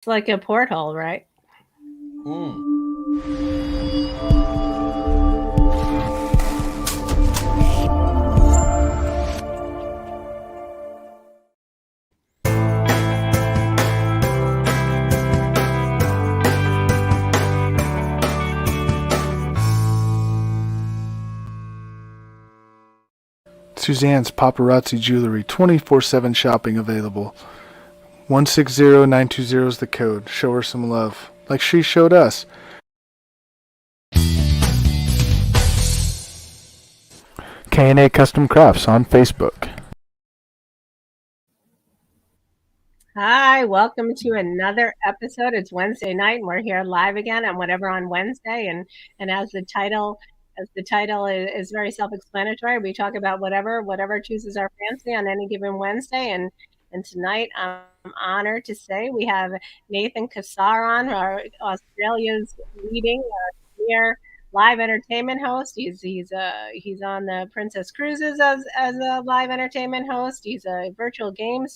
It's like a porthole, right? Mm. Suzanne's Paparazzi Jewelry, 24/7 shopping available. 160920 is the code. Show her some love, like she showed us. K&A Custom Crafts on Facebook. Hi, welcome to another episode. It's Wednesday night, and we're here live again on Whatever on Wednesday. And as the title is very self-explanatory, we talk about whatever chooses our fancy on any given Wednesday. And tonight, I'm honored to say we have Nathan Kassar on, Australia's leading premier live entertainment host. He's on the Princess Cruises as a live entertainment host. He's a virtual game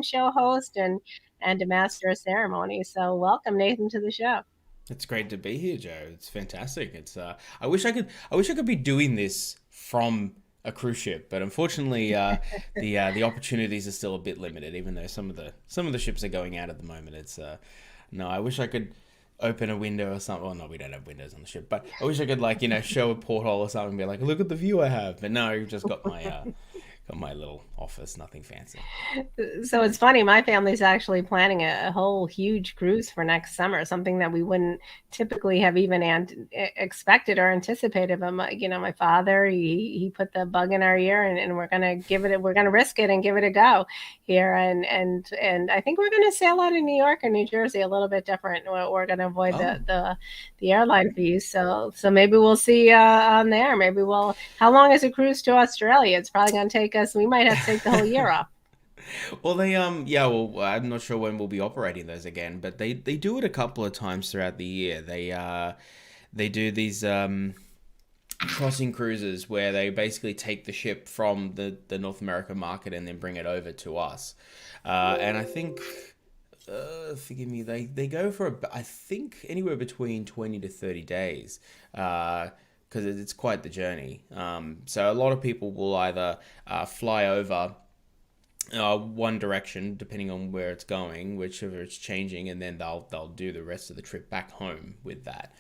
show host and a master of ceremonies. So welcome, Nathan, to the show. It's great to be here, Joe. It's fantastic. I wish I could be doing this from a cruise ship, but unfortunately, the opportunities are still a bit limited. Even though some of the ships are going out at the moment, it's no. I wish I could open a window or something. Well, no, we don't have windows on the ship, but I wish I could show a porthole or something and be like, look at the view I have. But no, I've just got my little office, nothing fancy. So it's funny. My family's actually planning a whole huge cruise for next summer, something that we wouldn't typically have even expected or anticipated. But my father, he put the bug in our ear, and we're gonna give it. We're gonna risk it and give it a go here. And I think we're gonna sail out of New York or New Jersey a little bit different. We're gonna avoid Oh, the airline fees. So maybe we'll see on there. Maybe we'll. How long is a cruise to Australia? It's probably gonna take us. We might have to take the whole year off. well, yeah, well, I'm not sure when we'll be operating those again, but they do it a couple of times throughout the year. They do these crossing cruises where they basically take the ship from the North American market and then bring it over to us. And I think, forgive me, they go for I think anywhere between 20 to 30 days. Because it's quite the journey. So a lot of people will either fly over one direction depending on where it's going, whichever it's changing, and then they'll do the rest of the trip back home with that.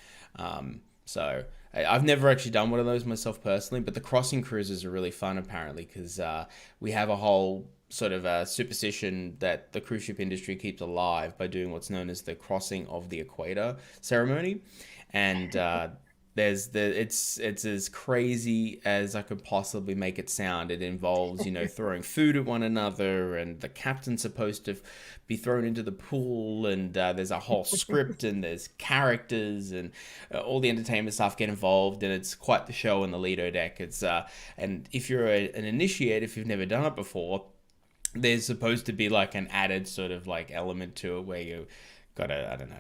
So I've never actually done one of those myself personally, but the crossing cruises are really fun apparently because we have a whole sort of superstition that the cruise ship industry keeps alive by doing what's known as the crossing of the equator ceremony, and it's as crazy as I could possibly make it sound. It involves, throwing food at one another, and the captain's supposed to be thrown into the pool, and there's a whole script, and there's characters, and all the entertainment stuff get involved, and it's quite the show in the Lido deck. And if you're an initiate, if you've never done it before, there's supposed to be like an added sort of like element to it where you gotta, I don't know,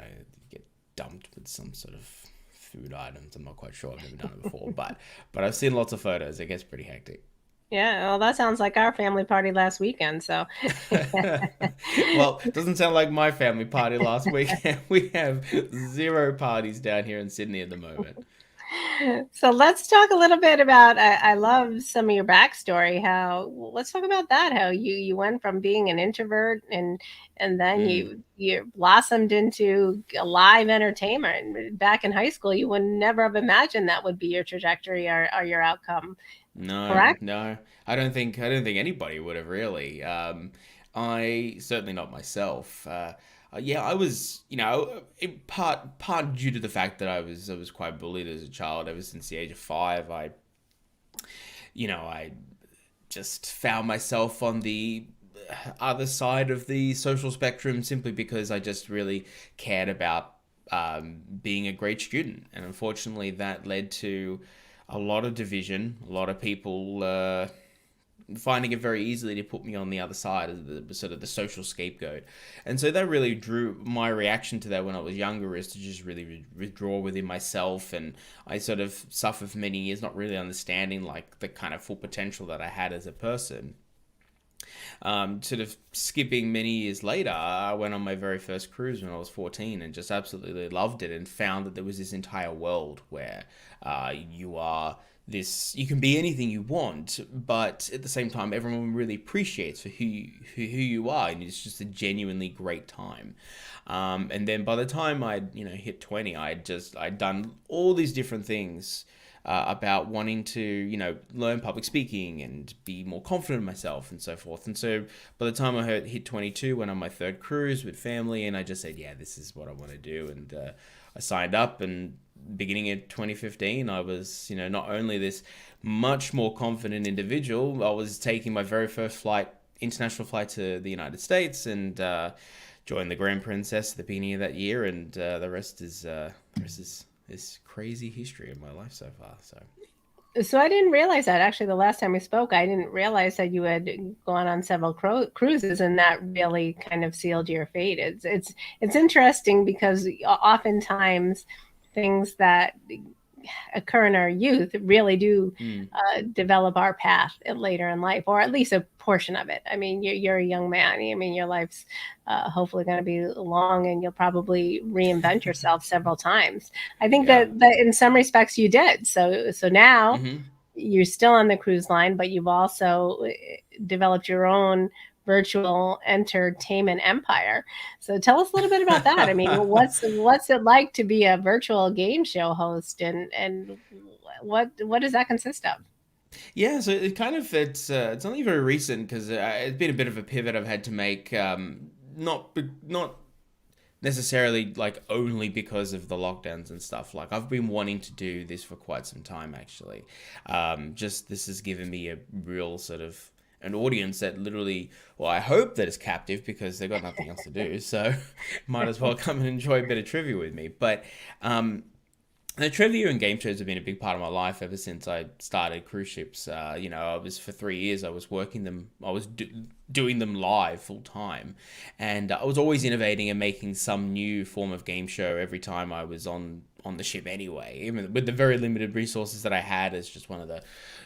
get dumped with some sort of food items. I'm not quite sure. I've never done it before, but I've seen lots of photos. It gets pretty hectic. Yeah, well, that sounds like our family party last weekend. So, Well, it doesn't sound like my family party last weekend. We have zero parties down here in Sydney at the moment. so let's talk a little bit about. I love some of your backstory. How let's talk about that. How you went from being an introvert and then Mm. you blossomed into a live entertainment. Back in high school, you would never have imagined that would be your trajectory or your outcome. No, Correct? no, I don't think anybody would have really. I certainly not myself. Yeah, I was, in part due to the fact that I was quite bullied as a child ever since the age of 5. I just found myself on the other side of the social spectrum simply because I just really cared about being a great student, and unfortunately that led to a lot of division, a lot of people finding it very easily to put me on the other side as the sort of the social scapegoat. And so that really drew my reaction to that when I was younger is to just really withdraw within myself. And I sort of suffered for many years not really understanding like the kind of full potential that I had as a person. Sort of skipping many years later, I went on my very first cruise when I was 14 and just absolutely loved it and found that there was this entire world where you are you can be anything you want, but at the same time, everyone really appreciates who you are, and it's just a genuinely great time. And then by the time I'd hit 20, I'd done all these different things about wanting to, learn public speaking and be more confident in myself and so forth. And so by the time I hit 22, went on my third cruise with family, and I just said, yeah, this is what I want to do. And I signed up, and beginning in 2015, I was, not only this much more confident individual, I was taking my very first international flight to the United States, and joined the Grand Princess at the beginning of that year, and the rest is this crazy history of my life so far. So I didn't realize that. Actually, the last time we spoke, I didn't realize that you had gone on several cruises, and that really kind of sealed your fate. It's interesting because oftentimes things that occur in our youth really do develop our path later in life, or at least a portion of it. I mean, you're a young man. I mean, your life's hopefully going to be long, and you'll probably reinvent yourself several times. I think that in some respects you did. So now you're still on the cruise line, but you've also developed your own virtual entertainment empire. So tell us a little bit about that. I mean, what's it like to be a virtual game show host, and what does that consist of? Yeah, so it's only very recent because it's been a bit of a pivot I've had to make. Not necessarily like only because of the lockdowns and stuff. Like, I've been wanting to do this for quite some time actually. Just this has given me a real sort of an audience that literally, well, I hope that is captive because they've got nothing else to do. So might as well come and enjoy a bit of trivia with me. But the trivia and game shows have been a big part of my life ever since I started cruise ships. I was for 3 years, I was working them, I was doing them live full time. And I was always innovating and making some new form of game show every time I was on the ship anyway, even with the very limited resources that I had as just one of the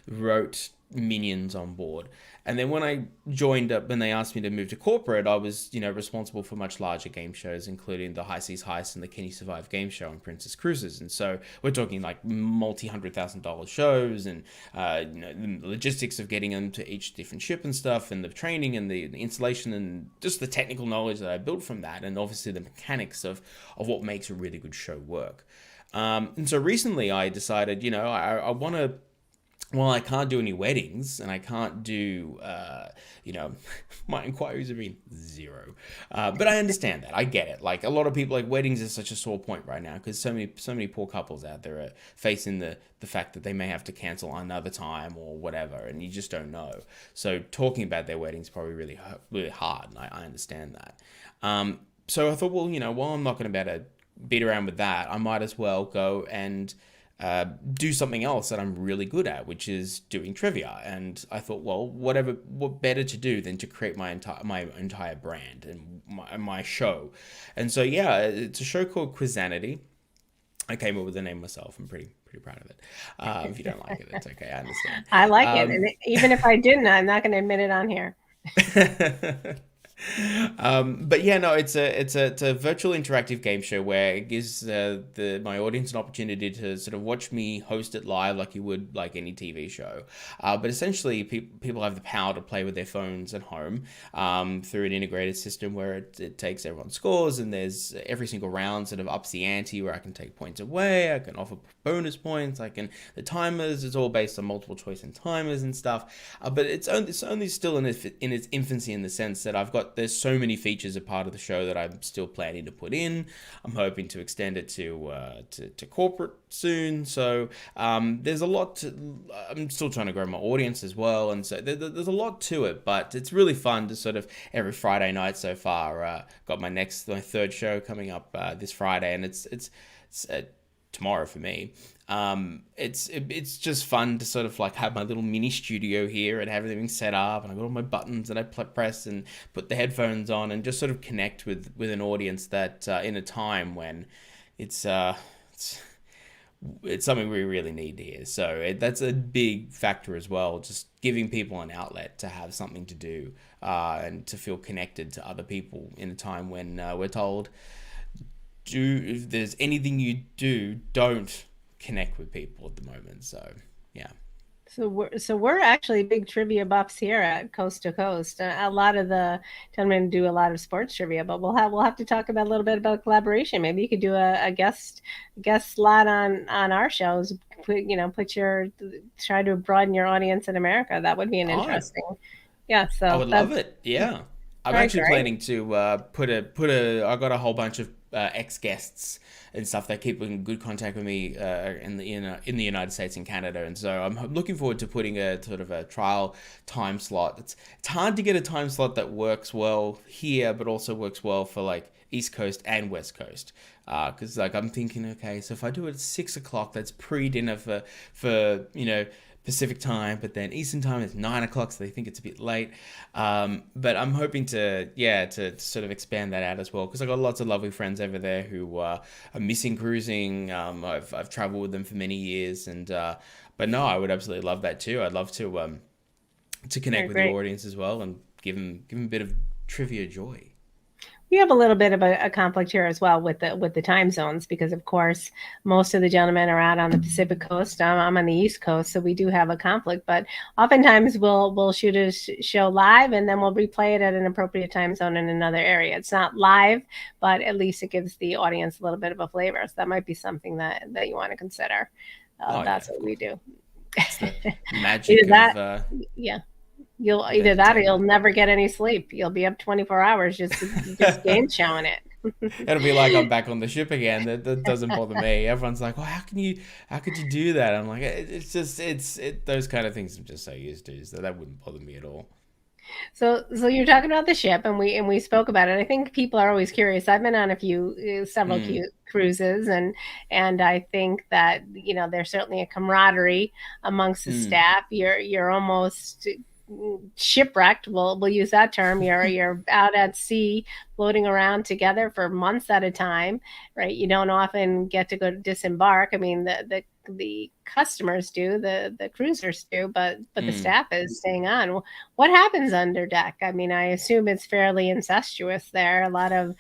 rote minions on board. And then when I joined up, when they asked me to move to corporate, I was, responsible for much larger game shows, including the High Seas Heist and the Can You Survive game show on Princess Cruises. And so we're talking like multi-$100,000 shows, and the logistics of getting them to each different ship and stuff, and the training and the installation, and just the technical knowledge that I built from that, and obviously the mechanics of what makes a really good show work. And so recently I decided, I want to, well, I can't do any weddings, and I can't do, my inquiries have been zero. But I understand that. I get it. Like, a lot of people, like, weddings is such a sore point right now because so many poor couples out there are facing the fact that they may have to cancel another time or whatever, and you just don't know. So talking about their weddings is probably really, really hard, and I understand that. So I thought, well, while I'm not going to be able to beat around with that, I might as well go and do something else that I'm really good at, which is doing trivia. And I thought, well, what better to do than to create my entire brand and my show. And so, yeah, it's a show called Quizanity. I came up with the name myself. I'm pretty proud of it. If you don't like it, it's okay. I understand. I like it. And even if I didn't, I'm not going to admit it on here. But yeah, no, it's a virtual interactive game show where it gives my audience an opportunity to sort of watch me host it live like you would like any TV show. But essentially, people have the power to play with their phones at home through an integrated system where it takes everyone's scores, and there's every single round sort of ups the ante where I can take points away, I can offer bonus points, the timers, it's all based on multiple choice and timers and stuff. But it's only still in its infancy, in the sense that there's so many features a part of the show that I'm still planning to put in. I'm hoping to extend it to corporate soon. So there's a lot I'm still trying to grow my audience as well, and so there's a lot to it. But it's really fun to sort of every Friday night so far. Got my third show coming up this Friday, and it's tomorrow for me. It's just fun to sort of like have my little mini studio here and have everything set up, and I got all my buttons that I press and put the headphones on, and just sort of connect with an audience that in a time when it's it's something we really need here. So that's a big factor as well. Just giving people an outlet to have something to do, and to feel connected to other people in a time when we're told, if there's anything you do, don't connect with people at the moment. So yeah. So we're actually big trivia buffs here at Coast to Coast. A lot of the gentlemen do a lot of sports trivia, but we'll have to talk about a little bit about collaboration. Maybe you could do a guest slot on our shows. Put your try to broaden your audience in America. That would be an Oh, interesting. Yeah. I So would love that's it. Yeah. I'm very actually great. planning to I got a whole bunch of ex guests and stuff that keep in good contact with me in the United States and Canada, and so I'm looking forward to putting a sort of a trial time slot. It's hard to get a time slot that works well here, but also works well for like East Coast and West Coast. Because like I'm thinking, okay, so if I do it at 6 o'clock, that's pre-dinner for Pacific time, but then Eastern time is 9 o'clock, so they think it's a bit late. But I'm hoping to sort of expand that out as well, because I got lots of lovely friends over there who are missing cruising. I've traveled with them for many years, and but no, I would absolutely love that too. I'd love to connect Very with the great. audience as well and give them a bit of trivia joy. We have a little bit of a conflict here as well with the time zones because, of course, most of the gentlemen are out on the Pacific Coast. I'm on the East Coast, so we do have a conflict. But oftentimes we'll shoot a show live and then we'll replay it at an appropriate time zone in another area. It's not live, but at least it gives the audience a little bit of a flavor. So that might be something that you want to consider. Oh yeah, That's of what we course. do. It's the Either magic that, yeah. You'll of either that or you'll entertainment. never get any sleep. You'll be up 24 hours just game showing it. It'll be like I'm back on the ship again. That doesn't bother me. Everyone's like, "Well, how could you do that?" I'm like, It's just, those kind of things I'm just so used to, so that wouldn't bother me at all." So you're talking about the ship, and we spoke about it. I think people are always curious. I've been on a several Mm, cruises, and I think that there's certainly a camaraderie amongst the mm, staff. You're almost shipwrecked. We'll use that term. You're out at sea, floating around together for months at a time, right? You don't often get to go disembark. I mean, the customers do, the cruisers do, but the mm. staff is staying on. What happens under deck? I mean, I assume it's fairly incestuous there. A lot of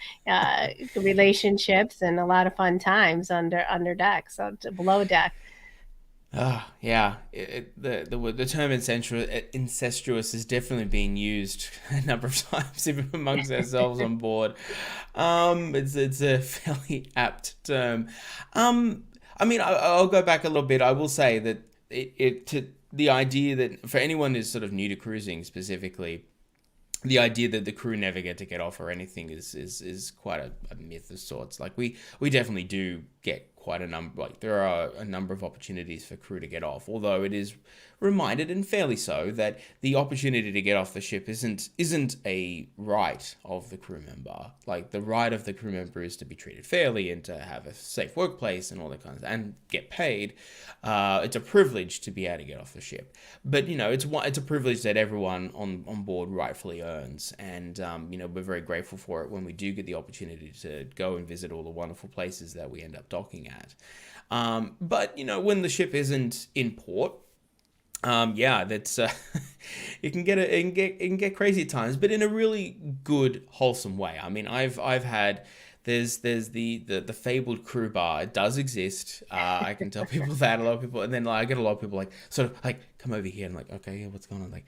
relationships and a lot of fun times under deck. So below deck. Yeah. The term incestuous is definitely being used a number of times, even amongst ourselves on board. It's a fairly apt term. I mean, I'll go back a little bit. I will say that the idea that for anyone who's sort of new to cruising specifically, the idea that the crew never get off or anything is quite a myth of sorts. Like we definitely do get quite a number. Like there are a number of opportunities for crew to get off, although it is reminded, and fairly so, that the opportunity to get off the ship isn't a right of the crew member. Like the right of the crew member is to be treated fairly and to have a safe workplace and all that kind of, and get paid. It's a privilege to be able to get off the ship, but it's a privilege that everyone on board rightfully earns, and we're very grateful for it when we do get the opportunity to go and visit all the wonderful places that we end up docking at. But when the ship isn't in port, yeah, that's it can get crazy at times, but in a really good, wholesome way. I mean, I've had there's the fabled crew bar. It does exist. I can tell people that, a lot of people, and then like, I get a lot of people like sort of like, come over here and like, okay, yeah, what's going on? Like,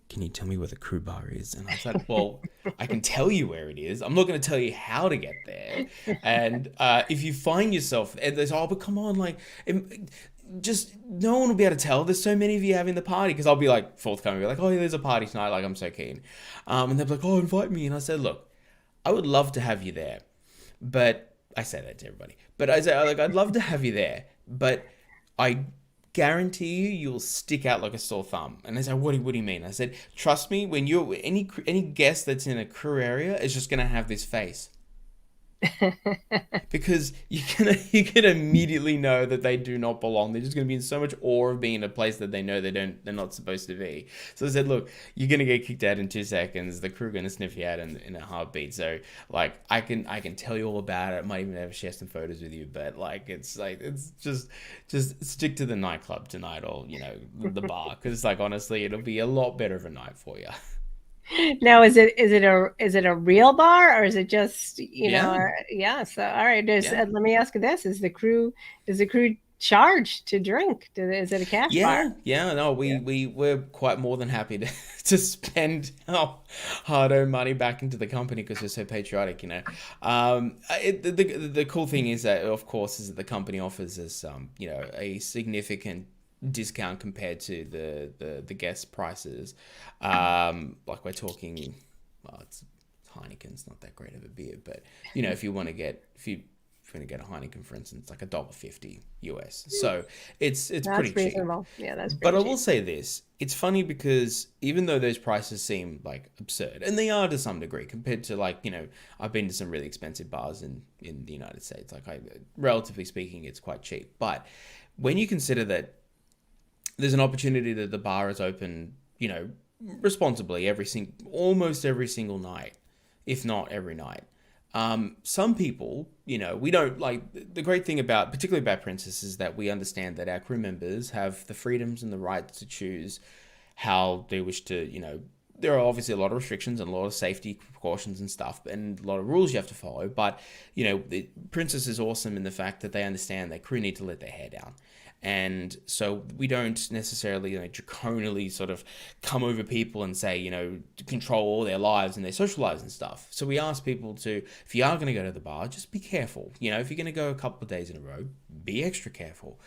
can you tell me where the crew bar is? And I was like, well, I can tell you where it is. I'm not going to tell you how to get there. And if you find yourself, and there's, oh, but come on, like, just no one will be able to tell. There's so many of you having the party, because I'll be like forthcoming, be like, oh, yeah, there's a party tonight. Like, I'm so keen. And they'll be like, oh, invite me. And I said, look, I would love to have you there, but I say that to everybody. But I say, like, I'd love to have you there, but I guarantee you'll stick out like a sore thumb. And they say, what do you mean? I said, trust me, when you're any guest that's in a crew area is just gonna have this face. because you can immediately know that they do not belong. They're just gonna be in so much awe of being in a place that they know they're not supposed to be. So I said, look, you're gonna get kicked out in 2 seconds. The crew are gonna sniff you out in a heartbeat. So like I can tell you all about it. I might even ever share some photos with you. But it's just stick to the nightclub tonight, or the bar, because like honestly, it'll be a lot better of a night for you. Now, is it a real bar, or is it just Yeah, yeah? So all right, yeah. let me ask you this: Is the crew charged to drink? Is it a cash bar? Yeah, no, Yeah. we're quite more than happy to, to spend our hard-earned money back into the company because we're so patriotic. The cool thing is that, of course, is that the company offers us, a significant discount compared to the guest prices. Like we're talking, well, it's Heineken's not that great of a beer, but if you want to get a Heineken, for instance, like $1.50 US. So it's pretty That's cheap. reasonable. Yeah, that's But pretty I cheap. will say this: it's funny because even though those prices seem like absurd, and they are to some degree compared to I've been to some really expensive bars in the United States. Relatively speaking, it's quite cheap. But when you consider that there's an opportunity that the bar is open, responsibly almost every single night, if not every night. Some people, we don't like the great thing about, particularly about Princess, is that we understand that our crew members have the freedoms and the rights to choose how they wish to, there are obviously a lot of restrictions and a lot of safety precautions and stuff, and a lot of rules you have to follow. But the Princess is awesome in the fact that they understand that crew need to let their hair down, and so we don't necessarily draconally sort of come over people and say control all their lives and their social lives and stuff. So we ask people to, if you are going to go to the bar, just be careful. If you're going to go a couple of days in a row, be extra careful.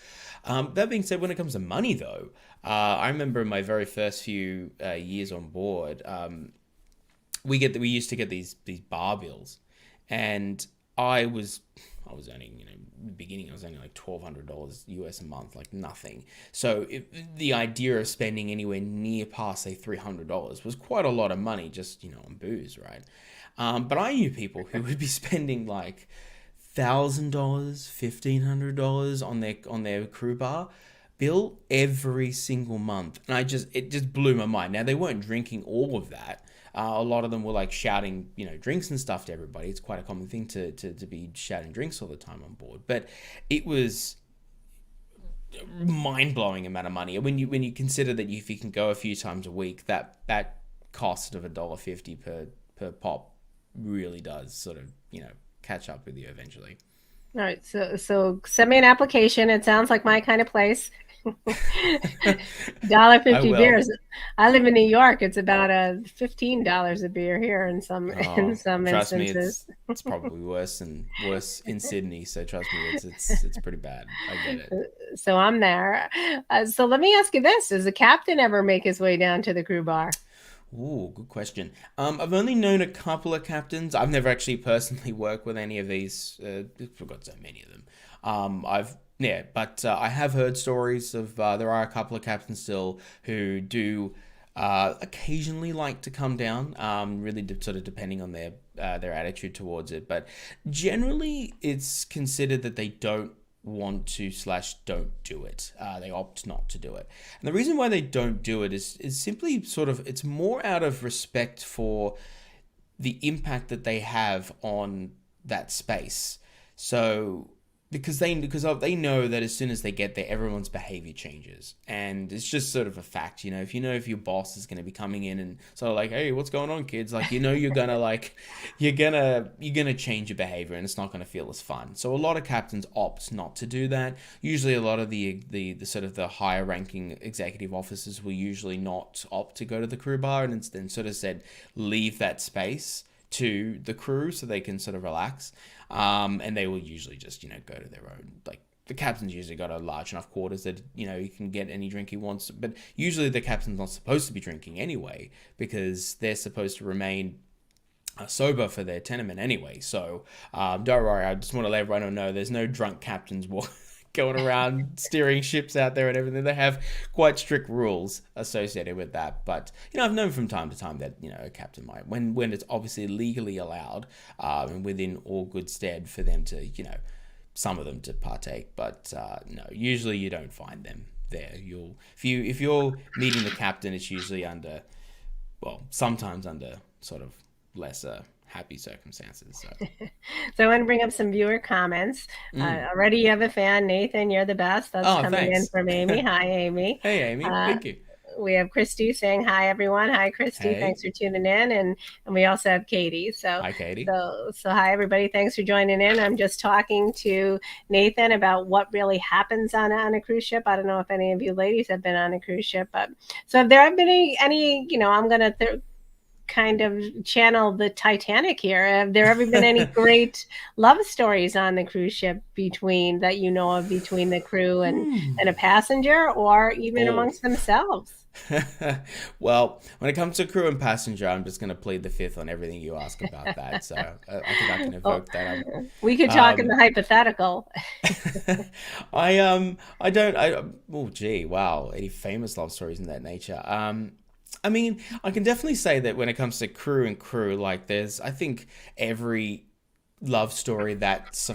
That being said, when it comes to money though, I remember in my very first few years on board, we used to get these bar bills, and I was earning, in the beginning I was earning like $1,200 US a month, like nothing. So the idea of spending anywhere near past say $300 was quite a lot of money just on booze, right? But I knew people who would be spending like $1,000, $1,500 on their crew bar bill every single month, and it just blew my mind. Now they weren't drinking all of that. A lot of them were like shouting, drinks and stuff to everybody. It's quite a common thing to be shouting drinks all the time on board. But it was mind blowing amount of money. When you consider that if you can go a few times a week, that cost of $1.50 per pop really does sort of catch up with you eventually. All right, so send me an application. It sounds like my kind of place. Dollar I fifty will. beers. I live in New York. It's about $15 a beer here in some in Oh, some trust me, instances. it's probably worse in Sydney. So trust me, it's pretty bad. I get it. So I'm there. So let me ask you this: does the captain ever make his way down to the crew bar? Ooh, good question. I've only known a couple of captains. I've never actually personally worked with any of these. I've got so many of them. But I have heard stories of there are a couple of captains still who do occasionally like to come down. Really sort of depending on their attitude towards it, but generally it's considered that they don't want to slash don't do it. They opt not to do it. And the reason why they don't do it is simply sort of it's more out of respect for the impact that they have on that space. So because they know that as soon as they get there, everyone's behavior changes, and it's just sort of a fact. If your boss is going to be coming in and sort of like, hey, what's going on, kids? Like, you're gonna like, you're gonna change your behavior, and it's not gonna feel as fun. So a lot of captains opt not to do that. Usually, a lot of the sort of the higher ranking executive officers will usually not opt to go to the crew bar, and instead sort of said leave that space to the crew so they can sort of relax. And they will usually just, go to their own, like, the captain's usually got a large enough quarters that, he can get any drink he wants. But usually the captain's not supposed to be drinking anyway, because they're supposed to remain sober for their tenement anyway. So don't worry, I just want to let everyone know there's no drunk captains going around steering ships out there and everything. They have quite strict rules associated with that. But I've known from time to time that a captain might, when it's obviously legally allowed, and within all good stead for them to some of them to partake. But no, usually you don't find them there. If you're meeting the captain, it's usually under, well, sometimes under sort of lesser happy circumstances. So I want to bring up some viewer comments. Already you have a fan, Nathan. You're the best. That's coming in from Amy. Hi, Amy. Hey, Amy. Thank you. We have Christy saying hi, everyone. Hi, Christy. Hey. Thanks for tuning in. And we also have Katie. So hi, Katie. So hi, everybody. Thanks for joining in. I'm just talking to Nathan about what really happens on a cruise ship. I don't know if any of you ladies have been on a cruise ship, but so if there have been any I'm going to kind of channel the Titanic here. Have there ever been any great love stories on the cruise ship between the crew and a passenger, or even amongst themselves? Well, when it comes to crew and passenger, I'm just going to plead the fifth on everything you ask about that. So I think I can evoke that. We could talk in the hypothetical. Any famous love stories in that nature? I mean, I can definitely say that when it comes to crew, like there's, I think every love story that say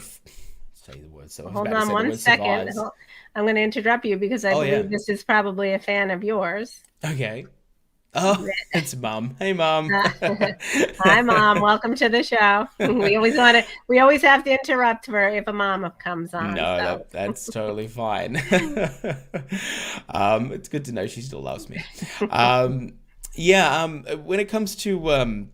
the word. So hold on one second. I'm going to interrupt you because I believe this is probably a fan of yours. Okay. Oh, it's Mom. Hey, Mom. Hi, Mom. Welcome to the show. We always have to interrupt if a mom comes on. No, that's totally fine. It's good to know she still loves me. When it comes to when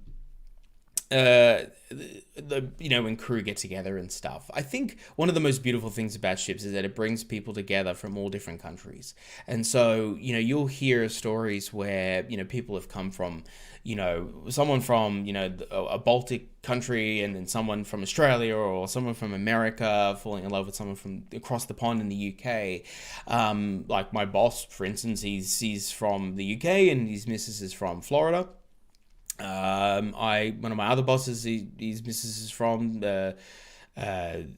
crew get together and stuff, I think one of the most beautiful things about ships is that it brings people together from all different countries. And so you'll hear stories where people have come from someone from a Baltic country, and then someone from Australia or someone from America falling in love with someone from across the pond in the UK. Like my boss, for instance, he's from the UK and his missus is from Florida. One of my other bosses, his missus is from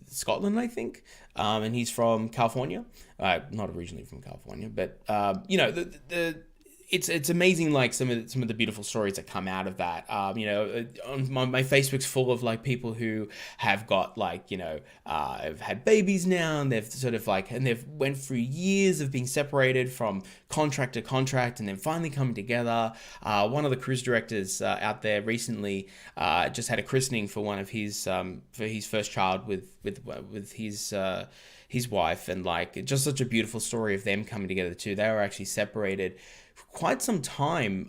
Scotland, I think, and he's from California. Not originally from California, but it's amazing, like some of the beautiful stories that come out of that. On my Facebook's full of like people who have got have had babies now, and they've sort of and they've went through years of being separated from contract to contract, and then finally coming together. One of the cruise directors out there recently just had a christening for one of his for his first child with his wife, and just such a beautiful story of them coming together too. They were actually separated quite some time,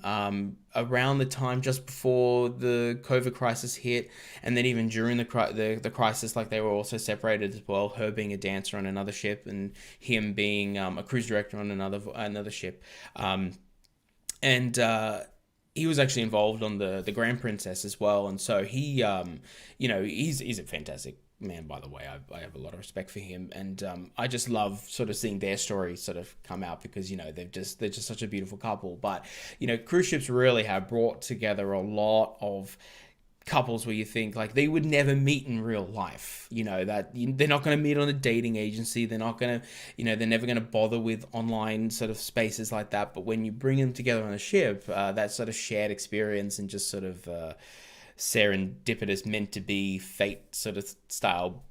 around the time just before the COVID crisis hit, and then even during the crisis, they were also separated as well. Her being a dancer on another ship, and him being a cruise director on another ship, and he was actually involved on the Grand Princess as well. And so he, he's a fantastic man, by the way. I have a lot of respect for him, and I just love sort of seeing their stories sort of come out, because they're just such a beautiful couple. But cruise ships really have brought together a lot of couples where you think they would never meet in real life. That they're not going to meet on a dating agency. They're not going to, they're never going to bother with online sort of spaces like that. But when you bring them together on a ship, that sort of shared experience and just sort of serendipitous, meant to be fate sort of style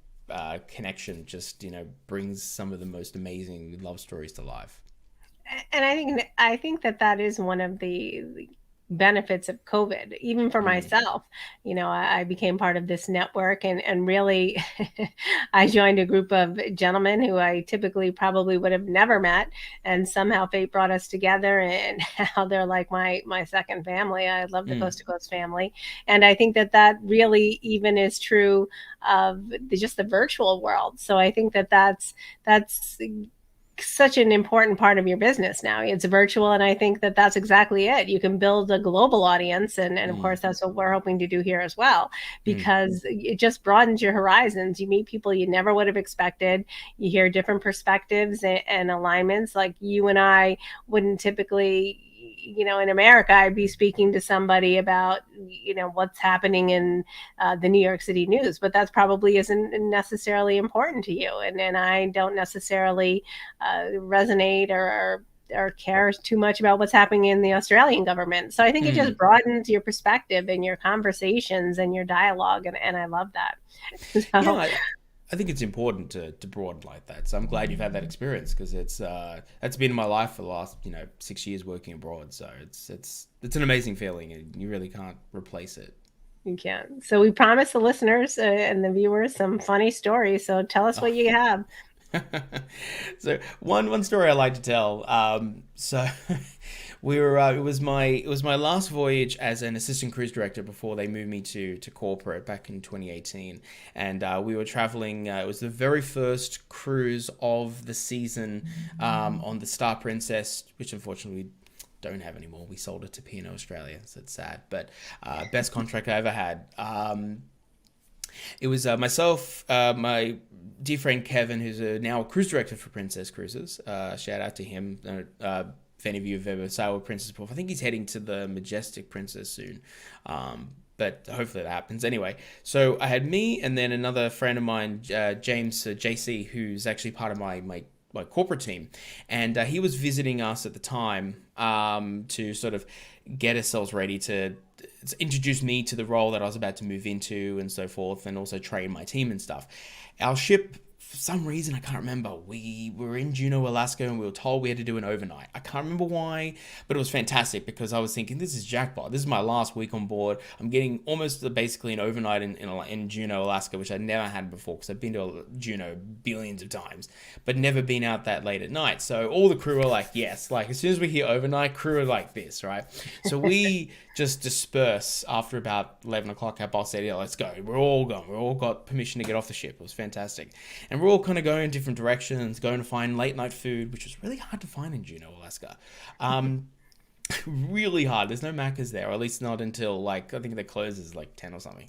connection just brings some of the most amazing love stories to life. And I think that is one of the benefits of COVID, even for myself. I became part of this network, and really I joined a group of gentlemen who I typically probably would have never met, and somehow fate brought us together, and how they're like my second family. I love the Coast to Coast family. And I think that really even is true of just the virtual world. So I think that's such an important part of your business now. It's virtual, and I think that's exactly it. You can build a global audience, and of course that's what we're hoping to do here as well, because it just broadens your horizons. You meet people you never would have expected. You hear different perspectives and alignments. Like you and I wouldn't typically in America, I'd be speaking to somebody about, what's happening in the New York City news, but that's probably isn't necessarily important to you. And I don't necessarily resonate or care too much about what's happening in the Australian government. So I think it just broadens your perspective and your conversations and your dialogue. And I love that. So, Yeah, I think it's important to broaden like that. So I'm glad you've had that experience, because that's been my life for the last 6 years working abroad. So it's an amazing feeling, and you really can't replace it. you can. So we promised the listeners and the viewers some funny stories. So tell us what you have. So one story I like to tell. So we were it was my last voyage as an assistant cruise director before they moved me to corporate back in 2018, and we were traveling. It was the very first cruise of the season on the Star Princess, which unfortunately we don't have anymore. We sold it to P&O Australia, so it's sad. But best contract I ever had. It was myself, my dear friend Kevin, who's now a cruise director for Princess Cruises. Shout out to him. If any of you have ever sailed with Princess before, I think he's heading to the Majestic Princess soon. But hopefully that happens. Anyway, so I had me and then another friend of mine, James JC, who's actually part of my corporate team, and he was visiting us at the time to sort of get ourselves ready to introduce me to the role that I was about to move into and so forth, and also train my team and stuff. Our ship, for some reason, I can't remember, we were in Juneau, Alaska, and we were told we had to do an overnight. I can't remember why, but it was fantastic, because I was thinking, this is jackpot. This is my last week on board. I'm getting almost basically an overnight in Juneau, Alaska, which I'd never had before, because I've been to Juneau billions of times, but never been out that late at night. So all the crew were like, yes, like as soon as we hear overnight, crew are like this, right? So we just disperse after about 11 o'clock. Our boss said, yeah, let's go. We're all gone. We all got permission to get off the ship. It was fantastic. And we're all kind of going in different directions, going to find late night food, which was really hard to find in Juneau, Alaska. Really hard. There's no Macca's there, or at least not until I think they closes 10 or something.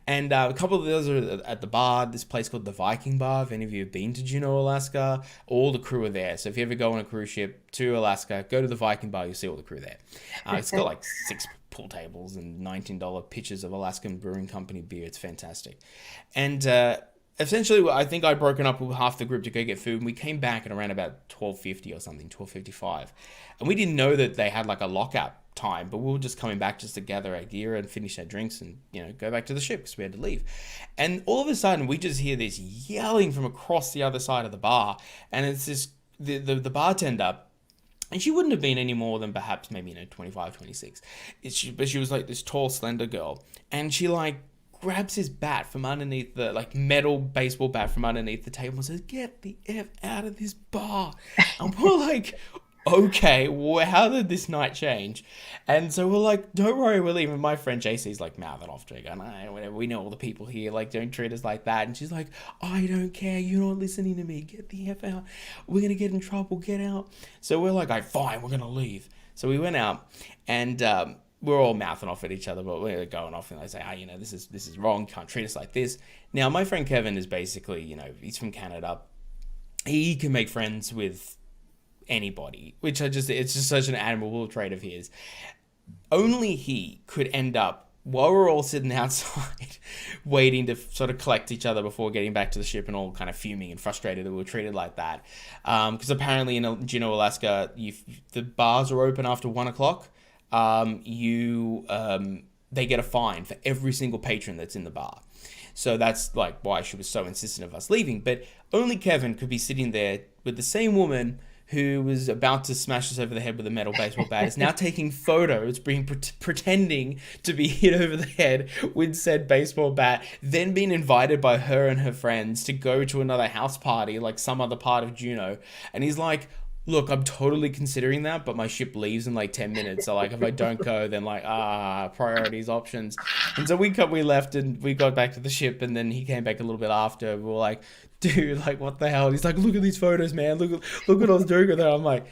And a couple of those are at the bar, this place called the Viking Bar. If any of you have been to Juneau, Alaska, all the crew are there. So if you ever go on a cruise ship to Alaska, go to the Viking Bar, you'll see all the crew there. It's got 6 pool tables and $19 pitchers of Alaskan Brewing Company beer. It's fantastic. And essentially, I think I'd broken up with half the group to go get food, and we came back at around about 12:50 or something, 12:55. And we didn't know that they had a lockout time, but we were just coming back just to gather our gear and finish our drinks and go back to the ship, because we had to leave. And all of a sudden we just hear this yelling from across the other side of the bar, and it's this the bartender, and she wouldn't have been any more than perhaps maybe 25, 26. But she was this tall, slender girl, and she grabs his bat from underneath the metal baseball bat from underneath the table and says, "Get the F out of this bar." And we're okay, well, how did this night change? And so we're don't worry, we're leaving. My friend JC's mouthing off to her, going, whatever, we know all the people here, don't treat us like that. And she's like, I don't care, you're not listening to me, get the F out, we're gonna get in trouble, get out. So we're fine, we're gonna leave. So we went out, and we're all mouthing off at each other, but we're going off, and they say, this is wrong, you can't treat us like this. Now, my friend Kevin is basically, he's from Canada. He can make friends with anybody, which it's just such an admirable trait of his. Only he could end up, while we're all sitting outside waiting to sort of collect each other before getting back to the ship, and all kind of fuming and frustrated that we were treated like that, because apparently in Juneau, Alaska, the bars are open after 1 o'clock. They get a fine for every single patron that's in the bar. So that's why she was so insistent of us leaving. But only Kevin could be sitting there with the same woman who was about to smash us over the head with a metal baseball bat, is now taking photos, pretending to be hit over the head with said baseball bat, then being invited by her and her friends to go to another house party, some other part of Juneau. And he's like, look, I'm totally considering that, but my ship leaves in 10 minutes. So if I don't go, then priorities, options. And so we left, and we got back to the ship, and then he came back a little bit after. We were like, dude, what the hell? He's like, look at these photos, man. Look what I was doing with that. I'm like,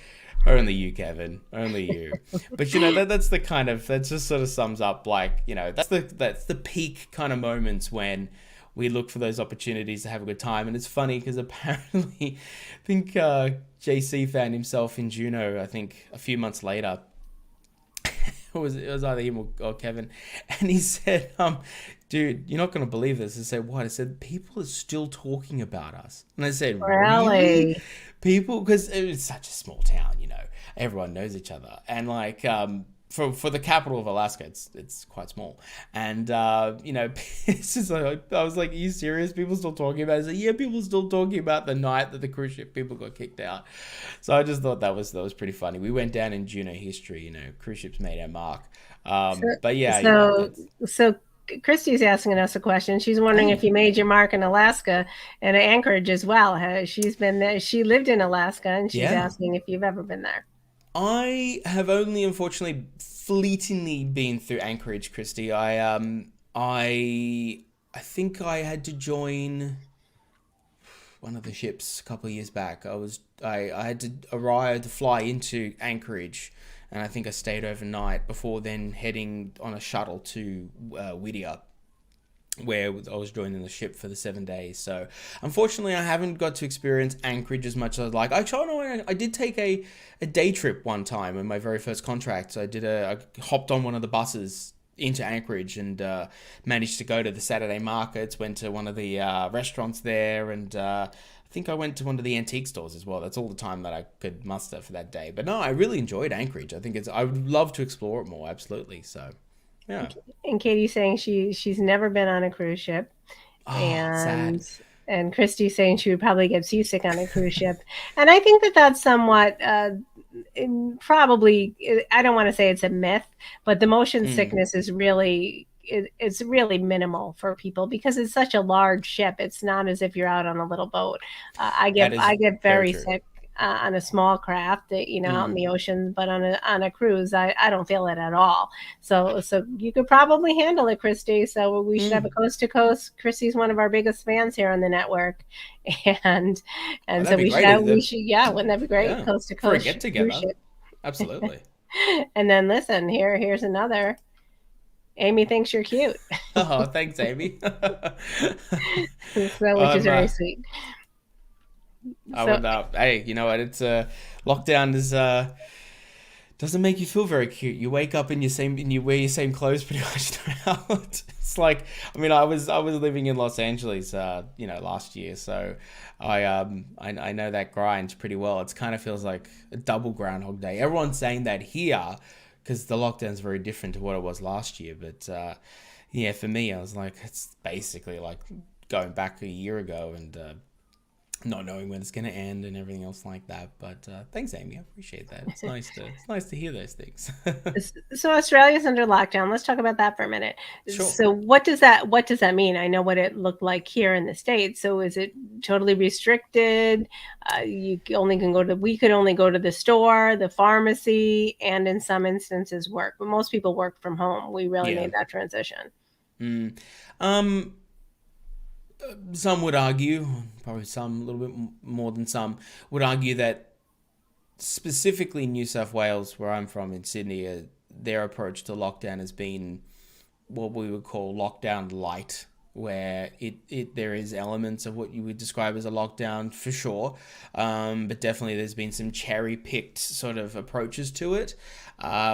only you, Kevin, only you. But that's the kind of, that just sort of sums up that's the peak kind of moments when we look for those opportunities to have a good time. And it's funny because apparently, I think JC found himself in Juneau, I think a few months later, it was either him or Kevin, and he said, dude, you're not gonna believe this. I said, what? I said, people are still talking about us, and I said, really? Really? People, because it's such a small town, everyone knows each other, and like for the capital of Alaska, it's quite small, and it's just like, I was like, are you serious? People still talking about it? I said, yeah, people still talking about the night that the cruise ship people got kicked out. So I just thought that was pretty funny. We went down in Juno history, cruise ships made our mark. So, But yeah, so, that's so Christy's asking us a question. She's wondering if oh. you made your mark in Alaska and Anchorage as well. She's been there. She lived in Alaska, and she's Yeah. asking if you've ever been there. I have only unfortunately fleetingly been through Anchorage, Christy. I think I had to join one of the ships a couple of years back. I had to fly into Anchorage, and I think I stayed overnight before then heading on a shuttle to Whittier, where I was joining the ship for the 7 days. So unfortunately, I haven't got to experience Anchorage as much as I'd like. Actually, no, I did take a day trip one time in my very first contract. So I hopped on one of the buses into Anchorage and managed to go to the Saturday markets, went to one of the restaurants there, and I think I went to one of the antique stores as well. That's all the time that I could muster for that day. But no, I really enjoyed Anchorage. I would love to explore it more, absolutely. So, yeah. And Katie's saying she's never been on a cruise ship, Oh, it's sad. and Christy's saying she would probably get seasick on a cruise ship. And I think that that's somewhat probably, I don't want to say it's a myth, but the motion Mm, sickness is really it's really minimal for people because it's such a large ship. It's not as if you're out on a little boat. that is I get very very true. sick on a small craft, out in Mm, the ocean, but on a cruise, I don't feel it at all. So you could probably handle it, Christy. So we should have a mm. coast to coast. Christy's one of our biggest fans here on the network, and Oh, that'd so be great. we should, yeah, wouldn't that be great? Yeah, Coast to for a coast get cruise together. ship. Absolutely. And then listen, here's another. Amy thinks you're cute, Oh, thanks, Amy. so which is I'm very sweet. I So would hey, you know what? It's lockdown is doesn't make you feel very cute. You wake up in and you wear your same clothes pretty much throughout. It's like, I mean, I was living in Los Angeles, last year, so I know that grind pretty well. It kind of feels like a double Groundhog Day. Everyone's saying that here because the lockdown's very different to what it was last year. But yeah, for me, I was like, it's basically like going back a year ago and not knowing when it's going to end and everything else like that. But thanks, Amy. I appreciate that. It's nice to hear those things. so Australia's under lockdown. Let's talk about that for a minute. Sure. So what does that mean? I know what it looked like here in the States. So is it totally restricted? We could only go to the store, the pharmacy, and in some instances work. But most people work from home. We really Yeah. made that transition. Mm. Um, some would argue, probably some a little bit more than some, would argue that specifically New South Wales, where I'm from in Sydney, their approach to lockdown has been what we would call lockdown light, where there is elements of what you would describe as a lockdown for sure, but definitely there's been some cherry picked sort of approaches to it,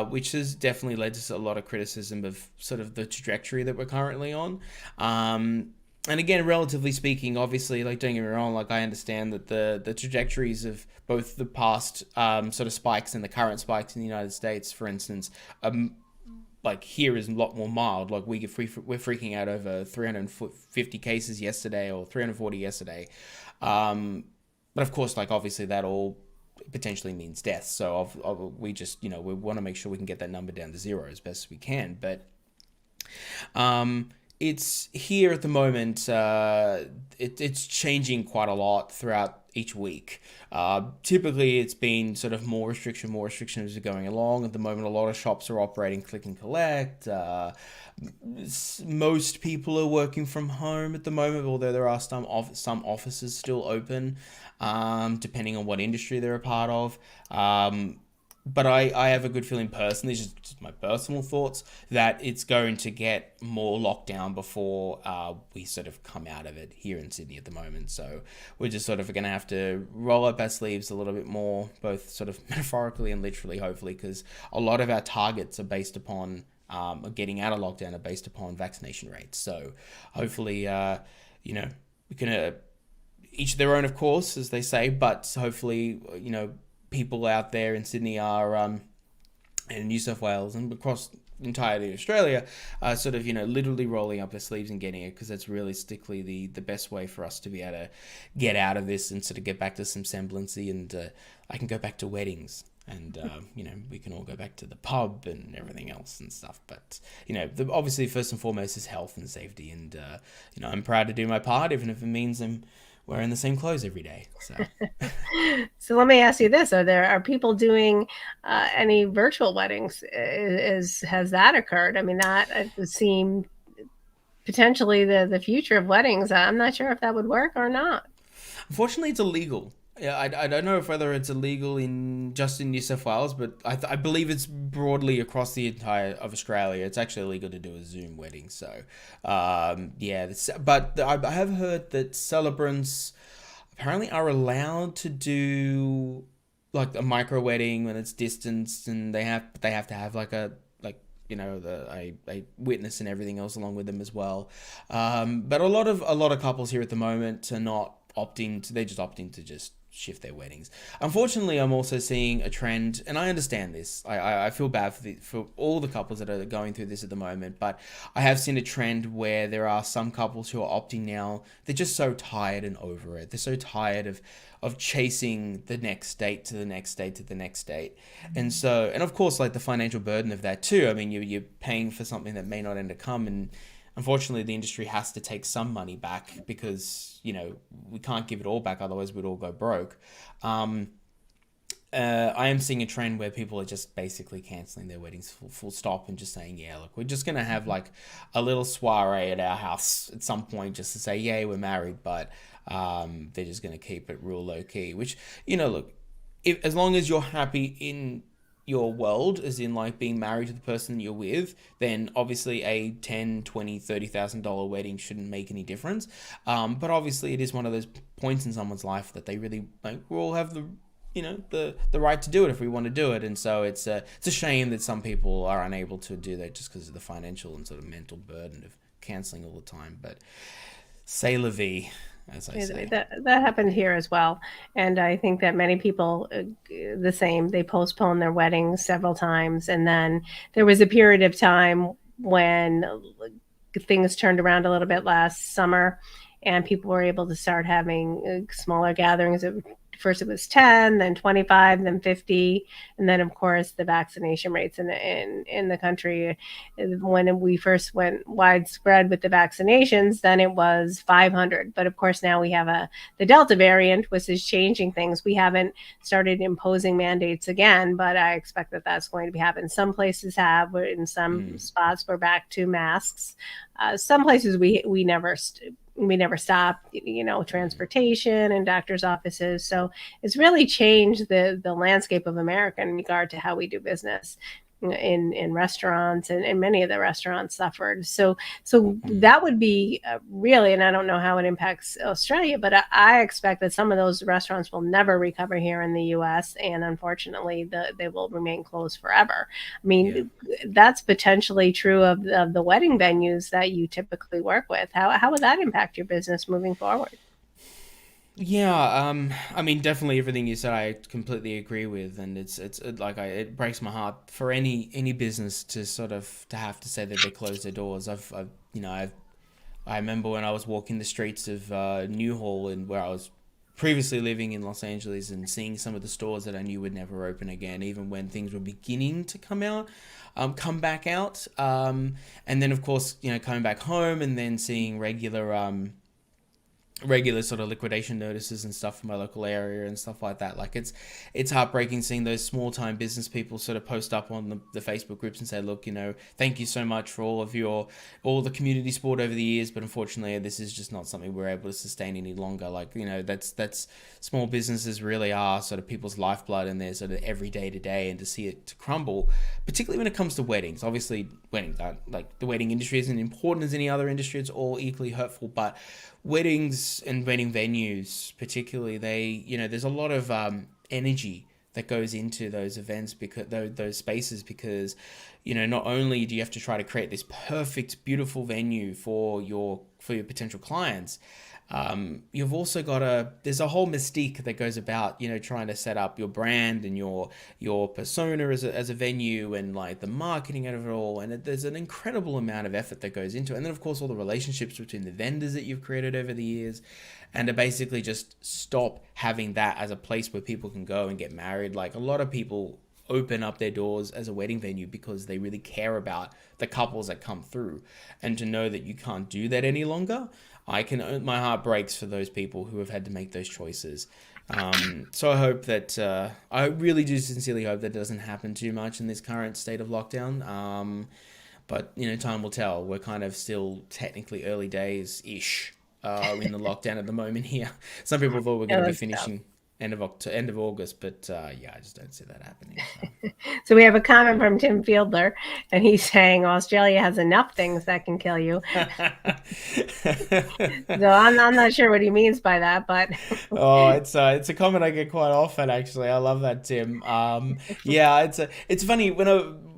which has definitely led to a lot of criticism of sort of the trajectory that we're currently on. And again, relatively speaking, obviously, like don't get me wrong, like I understand that the trajectories of both the past sort of spikes and the current spikes in the United States, for instance, like here is a lot more mild. Like we're freaking out over 350 cases yesterday or 340 yesterday. But of course, like obviously that all potentially means death. So we just, we want to make sure we can get that number down to zero as best as we can. But it's here at the moment. It's changing quite a lot throughout each week. Typically, it's been sort of more restrictions are going along. At the moment, a lot of shops are operating click and collect. Most people are working from home at the moment, although there are some offices still open, depending on what industry they're a part of. but I have a good feeling personally, just my personal thoughts, that it's going to get more lockdown before we sort of come out of it here in Sydney at the moment. So we're just sort of going to have to roll up our sleeves a little bit more, both sort of metaphorically and literally, hopefully, because a lot of our targets are based upon getting out of lockdown are based upon vaccination rates. So hopefully, we can each their own, of course, as they say, but hopefully, people out there in Sydney are and New South Wales and across entirely Australia are sort of literally rolling up their sleeves and getting it, because that's realistically the best way for us to be able to get out of this and sort of get back to some semblancy, and I can go back to weddings, and we can all go back to the pub and everything else and stuff. But obviously first and foremost is health and safety, and I'm proud to do my part, even if it means I'm wearing the same clothes every day. So let me ask you this: are people doing any virtual weddings? Has that occurred? I mean, that would seem potentially the future of weddings. I'm not sure if that would work or not. Unfortunately, it's illegal. Yeah, I don't know if whether it's illegal just in New South Wales, but I believe it's broadly across the entire of Australia. It's actually illegal to do a Zoom wedding. So, but I have heard that celebrants apparently are allowed to do like a micro wedding when it's distanced, and they have to have like a witness and everything else along with them as well. But a lot of couples here at the moment are not they're just opting to just shift their weddings. Unfortunately, I'm also seeing a trend, and I understand this. I feel bad for all the couples that are going through this at the moment, but I have seen a trend where there are some couples who are opting now. They're just so tired and over it. They're so tired of chasing the next date to the next date to the next date. And so, and of course, like the financial burden of that too. I mean, you're paying for something that may not end up come, and unfortunately, the industry has to take some money back because, we can't give it all back. Otherwise, we'd all go broke. I am seeing a trend where people are just basically cancelling their weddings full stop and just saying, yeah, look, we're just going to have like a little soiree at our house at some point just to say, yay, we're married. But they're just going to keep it real low key, which, look, as long as you're happy in your world, as in like being married to the person you're with, then obviously a $10,000, $20,000, $30,000 wedding shouldn't make any difference. But obviously it is one of those points in someone's life that they really like. We all have the right to do it if we want to do it, and so it's a shame that some people are unable to do that just because of the financial and sort of mental burden of cancelling all the time. But c'est la vie, as I say. That happened here as well, and I think that many people the same. They postponed their weddings several times, and then there was a period of time when things turned around a little bit last summer, and people were able to start having smaller gatherings. First it was 10, then 25, then 50, and then of course the vaccination rates in the country, when we first went widespread with the vaccinations, then it was 500. But of course now we have the Delta variant, which is changing things. We haven't started imposing mandates again, but I expect that that's going to be happening. Some places have, in some spots we're back to masks. Some places we never stopped, transportation and doctors' offices. So it's really changed the landscape of America in regard to how we do business in restaurants, and many of the restaurants suffered. So that would be really, and I don't know how it impacts Australia, but I expect that some of those restaurants will never recover here in the U.S. and unfortunately they will remain closed forever. I mean, that's potentially true of the wedding venues that you typically work with. How would that impact your business moving forward? Yeah, I mean, definitely everything you said, I completely agree with, and it's like it breaks my heart for any business to sort of to have to say that they close their doors. I remember when I was walking the streets of Newhall, and where I was previously living in Los Angeles, and seeing some of the stores that I knew would never open again, even when things were beginning to come back out, and then of course coming back home and then seeing regular regular sort of liquidation notices and stuff from my local area and stuff like that. Like it's heartbreaking seeing those small time business people sort of post up on the Facebook groups and say, look, thank you so much for all the community support over the years, but unfortunately this is just not something we're able to sustain any longer. Like, that's small businesses really are sort of people's lifeblood and their sort of every day to day, and to see it to crumble, particularly when it comes to weddings. Obviously weddings aren't, like, the wedding industry isn't important as any other industry, it's all equally hurtful, but weddings and wedding venues particularly, there's a lot of energy that goes into those events, because those spaces, because not only do you have to try to create this perfect beautiful venue for your potential clients, you've also got there's a whole mystique that goes about trying to set up your brand and your persona as a venue, and like the marketing out of it all, and there's an incredible amount of effort that goes into it. And then of course all the relationships between the vendors that you've created over the years, and to basically just stop having that as a place where people can go and get married. Like, a lot of people open up their doors as a wedding venue because they really care about the couples that come through, and to know that you can't do that any longer, my heart breaks for those people who have had to make those choices. So I hope that I really do sincerely hope that doesn't happen too much in this current state of lockdown. But time will tell. We're kind of still technically early days ish in the lockdown at the moment here. Some people thought we're going to be finishing end of August, but I just don't see that happening. So. So we have a comment from Tim Fiedler, and he's saying Australia has enough things that can kill you. So I'm not sure what he means by that, but it's a comment I get quite often, actually. I love that, Tim. It's funny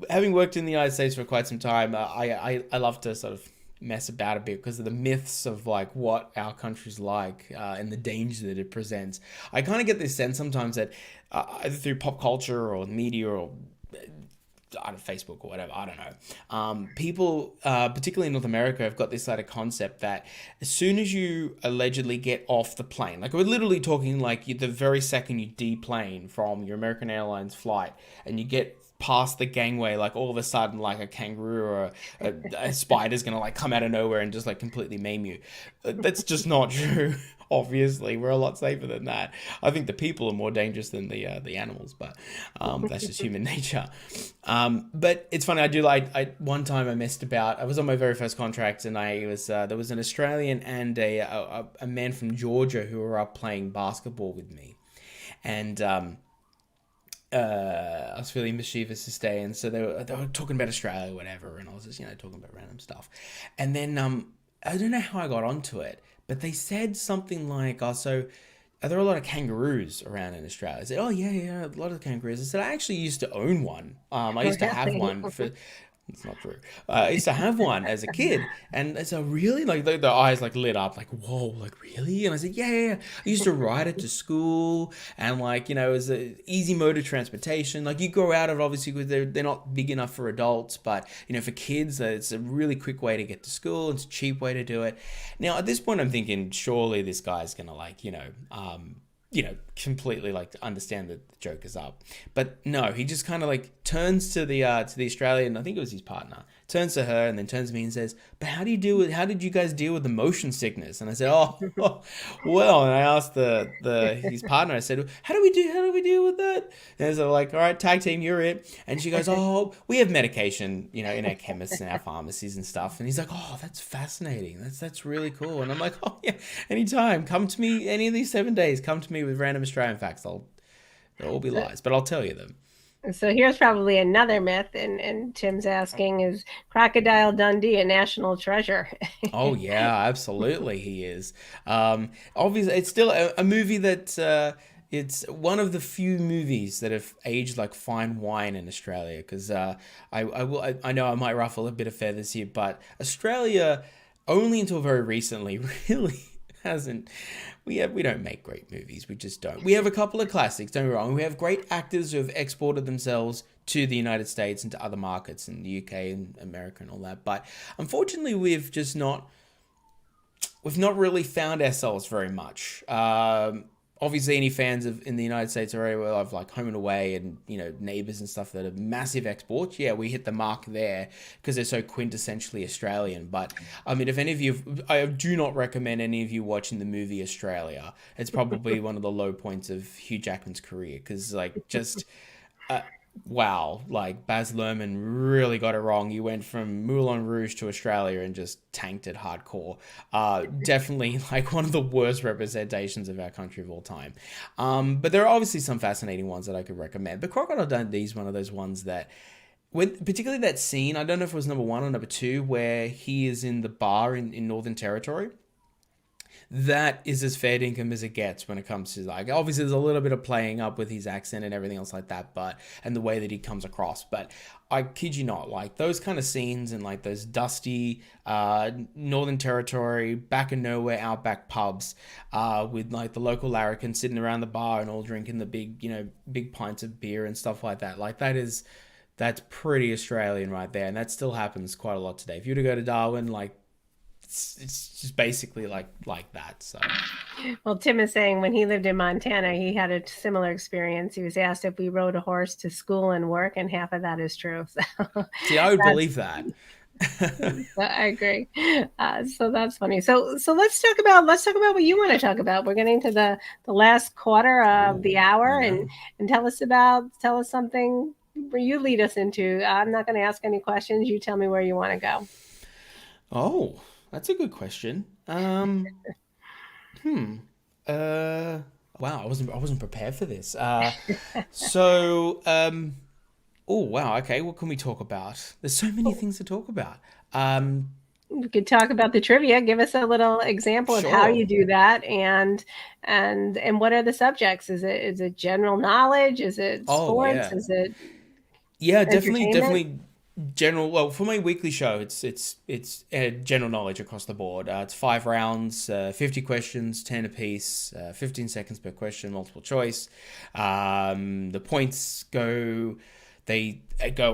having worked in the United States for quite some time. I love to sort of mess about a bit because of the myths of like what our country's like and the danger that it presents. I kind of get this sense sometimes that either through pop culture or media or Facebook or whatever, I don't know. People, particularly in North America, have got this sort of concept that as soon as you allegedly get off the plane, like we're literally talking like the very second you deplane from your American Airlines flight and you get past the gangway, like all of a sudden like a kangaroo or a spider's gonna like come out of nowhere and just like completely maim you. That's just not true. Obviously, we're a lot safer than that. I think the people are more dangerous than the animals, but that's just human nature. But it's funny. One time I messed about. I was on my very first contract, and there was an Australian and a man from Georgia who were up playing basketball with me, and I was feeling mischievous this day, and so they were talking about Australia or whatever, and I was just talking about random stuff, and then I don't know how I got onto it, but they said something like, "Oh, so are there a lot of kangaroos around in Australia?" I said, "Oh yeah, a lot of kangaroos." I said, "I actually used to own one. I used to have one for." It's not true. I used to have one as a kid, and so really, like the eyes like lit up, like whoa, like really? And I said, yeah. I used to ride it to school, and like it was an easy mode of transportation. Like you grow out of it obviously because they're not big enough for adults, but for kids, it's a really quick way to get to school. It's a cheap way to do it. Now at this point, I'm thinking surely this guy's gonna completely like understand that the joke is up. But no, he just kind of like turns to the Australian, I think it was his partner, turns to her and then turns to me and says, "But how did you guys deal with the motion sickness?" And I said, "Oh, well," and I asked his partner, I said, how do we deal with that?" And they're like, "All right, tag team, you're it." And she goes, "Oh, we have medication, in our chemists and our pharmacies and stuff." And he's like, "Oh, that's fascinating. That's really cool." And I'm like, "Oh yeah, anytime. Come to me any of these 7 days, come to me with random Australian facts. They'll all be lies, but I'll tell you them." So here's probably another myth, and Tim's asking, is Crocodile Dundee a national treasure? Oh yeah, absolutely he is. Obviously, it's still a movie that it's one of the few movies that have aged like fine wine in Australia. Because I know I might ruffle a bit of feathers here, but Australia only until very recently really hasn't. We don't make great movies. We just don't. We have a couple of classics, don't get me wrong. We have great actors who have exported themselves to the United States and to other markets in the UK and America and all that. But unfortunately, we've not really found ourselves very much. obviously any fans of in the United States area where I've like Home and Away and Neighbours and stuff that are massive exports, yeah, we hit the mark there because they're so quintessentially Australian. But I mean, if any of you, I do not recommend any of you watching the movie Australia. It's probably one of the low points of Hugh Jackman's career because like just uh, wow, like Baz Luhrmann really got it wrong. You went from Moulin Rouge to Australia and just tanked it hardcore. Definitely like one of the worst representations of our country of all time. But there are obviously some fascinating ones that I could recommend. But Crocodile Dundee is one of those ones that, with particularly that scene, I don't know if it was number one or number two, where he is in the bar in Northern Territory, that is as fair dinkum as it gets when it comes to like obviously there's a little bit of playing up with his accent and everything else like that, but and the way that he comes across. But I kid you not, like those kind of scenes and like those dusty Northern Territory, back in nowhere, outback pubs, with like the local larrikins sitting around the bar and all drinking the big, big pints of beer and stuff like that. Like that's pretty Australian right there, and that still happens quite a lot today. If you were to go to Darwin, like it's just basically like that. So Well, Tim is saying when he lived in Montana, he had a similar experience. He was asked if we rode a horse to school and work, and half of that is true. So see, I would that's, believe that. I agree. So that's funny. So let's talk about what you want to talk about. We're getting to the last quarter of the Ooh, hour, I and know. tell us something where you lead us into. I'm not going to ask any questions. You tell me where you want to go. Oh, that's a good question. Hmm. Uh, wow, I wasn't prepared for this. So, oh wow, okay, what can we talk about? There's so many things to talk about. Um, We could talk about the trivia. Give us a little example of how sure. you do that, and what are the subjects? Is it general knowledge? Is it Oh sports? yeah. Is it Yeah, definitely, entertainment? definitely general. Well, for my weekly show, it's general knowledge across the board. It's 5 rounds, 50 questions, 10 apiece, 15 seconds per question, multiple choice. The points go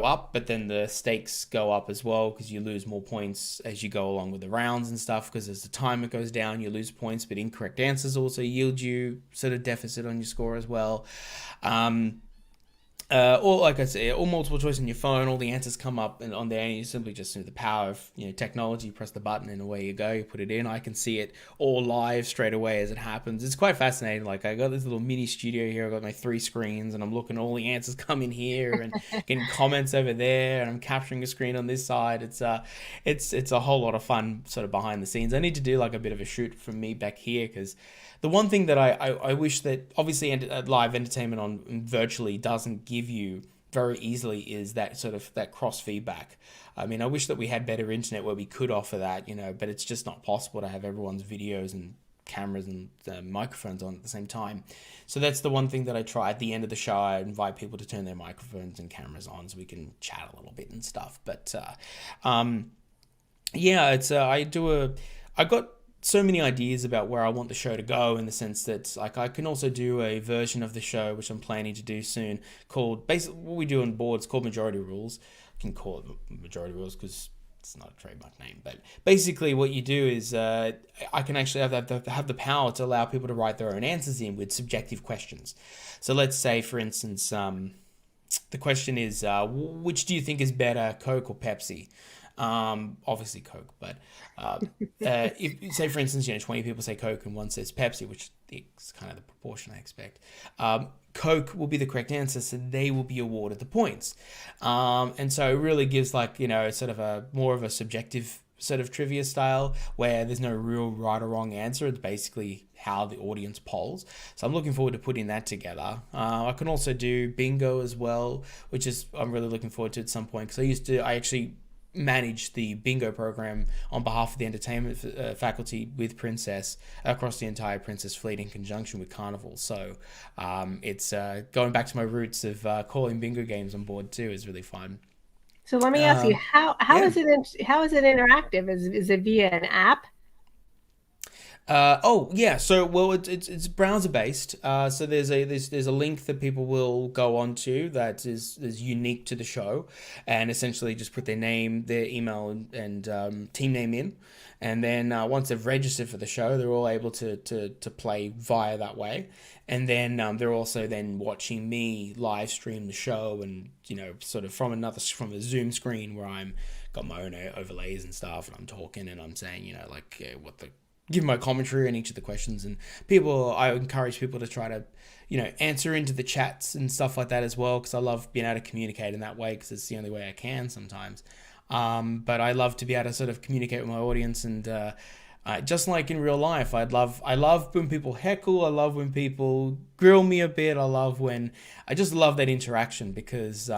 up, but then the stakes go up as well because you lose more points as you go along with the rounds and stuff. Because as the timer goes down, you lose points, but incorrect answers also yield you sort of deficit on your score as well. Um, or like I say, or multiple choice on your phone, all the answers come up and on there, and you simply just through the power of technology, press the button and away you go. You put it in. I can see it all live straight away as it happens. It's quite fascinating. Like I got this little mini studio here. I got my 3 screens, and I'm looking at all the answers come in here and getting comments over there, and I'm capturing a screen on this side. It's a whole lot of fun, sort of behind the scenes. I need to do like a bit of a shoot from me back here because the one thing that I wish that obviously live entertainment on virtually doesn't give you very easily is that sort of that cross feedback. I mean, I wish that we had better internet where we could offer that, but it's just not possible to have everyone's videos and cameras and microphones on at the same time. So that's the one thing that I try at the end of the show. I invite people to turn their microphones and cameras on so we can chat a little bit and stuff. But yeah, it's I got so many ideas about where I want the show to go in the sense that like I can also do a version of the show which I'm planning to do soon called basically what we do on board. It's called Majority Rules. I can call it Majority Rules because it's not a trademark name, but basically what you do is I can actually have the power to allow people to write their own answers in with subjective questions. So let's say, for instance, the question is, which do you think is better, Coke or Pepsi? Obviously Coke, but uh, if say for instance, 20 people say Coke and one says Pepsi, which is kind of the proportion I expect. Coke will be the correct answer, so they will be awarded the points. And so it really gives like sort of a more of a subjective sort of trivia style where there's no real right or wrong answer. It's basically how the audience polls. So I'm looking forward to putting that together. I can also do bingo as well, which is I'm really looking forward to at some point because I actually manage the bingo program on behalf of the entertainment faculty with Princess across the entire Princess fleet in conjunction with Carnival. So it's going back to my roots of calling bingo games on board too is really fun. So let me ask you, Um, how yeah. is it interactive? Is it via an app? Oh yeah, so well it's browser based. So there's a link that people will go onto that is unique to the show, and essentially just put their name, their email, and team name in, and then once they've registered for the show, they're all able to play via that way, and then they're also then watching me live stream the show, and sort of from a Zoom screen where I'm got my own overlays and stuff, and I'm talking and I'm saying like what the give my commentary on each of the questions, and I encourage people to try to answer into the chats and stuff like that as well, because I love being able to communicate in that way, because it's the only way I can sometimes. But I love to be able to sort of communicate with my audience, and just like in real life, I love when people heckle, I love when people grill me a bit, I just love that interaction, because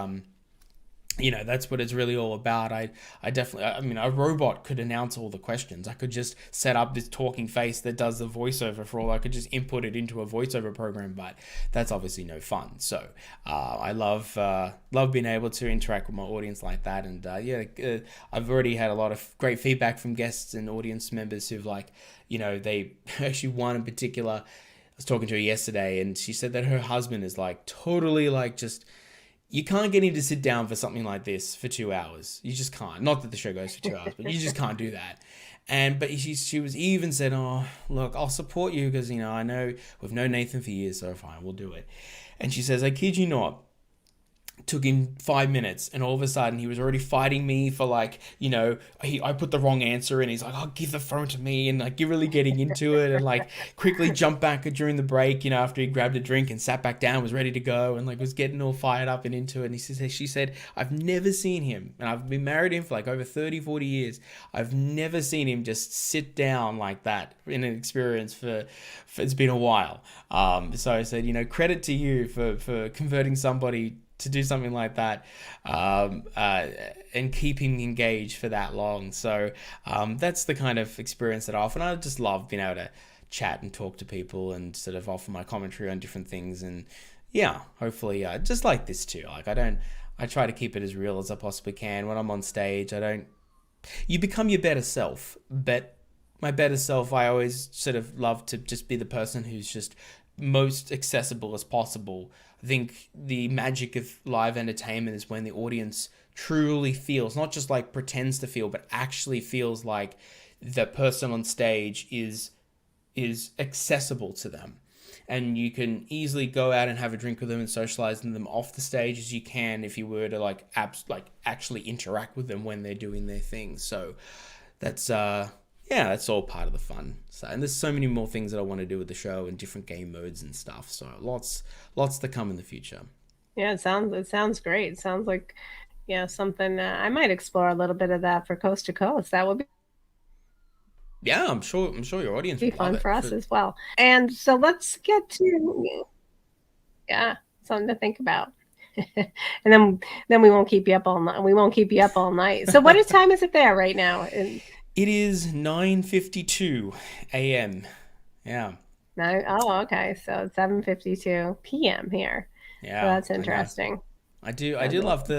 that's what it's really all about. I definitely, I mean, a robot could announce all the questions. I could just set up this talking face that does the voiceover for all. I could just input it into a voiceover program, but that's obviously no fun. So I love being able to interact with my audience like that. And I've already had a lot of great feedback from guests and audience members who've they actually one in particular. I was talking to her yesterday, and she said that her husband is like totally like just you can't get him to sit down for something like this for 2 hours. You just can't. Not that the show goes for 2 hours, but you just can't do that. But she was even said, "Oh, look, I'll support you because I know we've known Nathan for years, so fine, we'll do it." And she says, "I kid you not." Took him 5 minutes, and all of a sudden he was already fighting me for I put the wrong answer, and he's like, "Oh, give the phone to me," and like you're really getting into it, and like quickly jumped back during the break, after he grabbed a drink and sat back down, was ready to go, and like was getting all fired up and into it. And she said, "I've never seen him, and I've been married to him for like over 30-40 years. I've never seen him just sit down like that in an experience for it's been a while." So I said, credit to you for converting somebody to do something like that, and keeping engaged for that long. So that's the kind of experience that I just love being able to chat and talk to people and sort of offer my commentary on different things. And yeah, hopefully just like this too. Like I try to keep it as real as I possibly can. When I'm on stage, you become your better self, but my better self, I always sort of love to just be the person who's just most accessible as possible. I think the magic of live entertainment is when the audience truly feels, not just like pretends to feel, but actually feels like the person on stage is accessible to them. And you can easily go out and have a drink with them and socialize with them off the stage as you can if you were to actually interact with them when they're doing their thing. So that's that's all part of the fun. So, and there's so many more things that I want to do with the show and different game modes and stuff. So lots to come in the future. Yeah, it sounds great. It sounds like something I might explore a little bit of that for Coast to Coast. That would Yeah, I'm sure your audience be would love fun it. for us as well. And so let's get to something to think about. And then we won't keep you up all night. We won't keep you up all night. So what time is it there right now? It is 9:52 a.m. Yeah. Oh, okay. So it's 7:52 p.m. here. Yeah. So that's interesting. I do love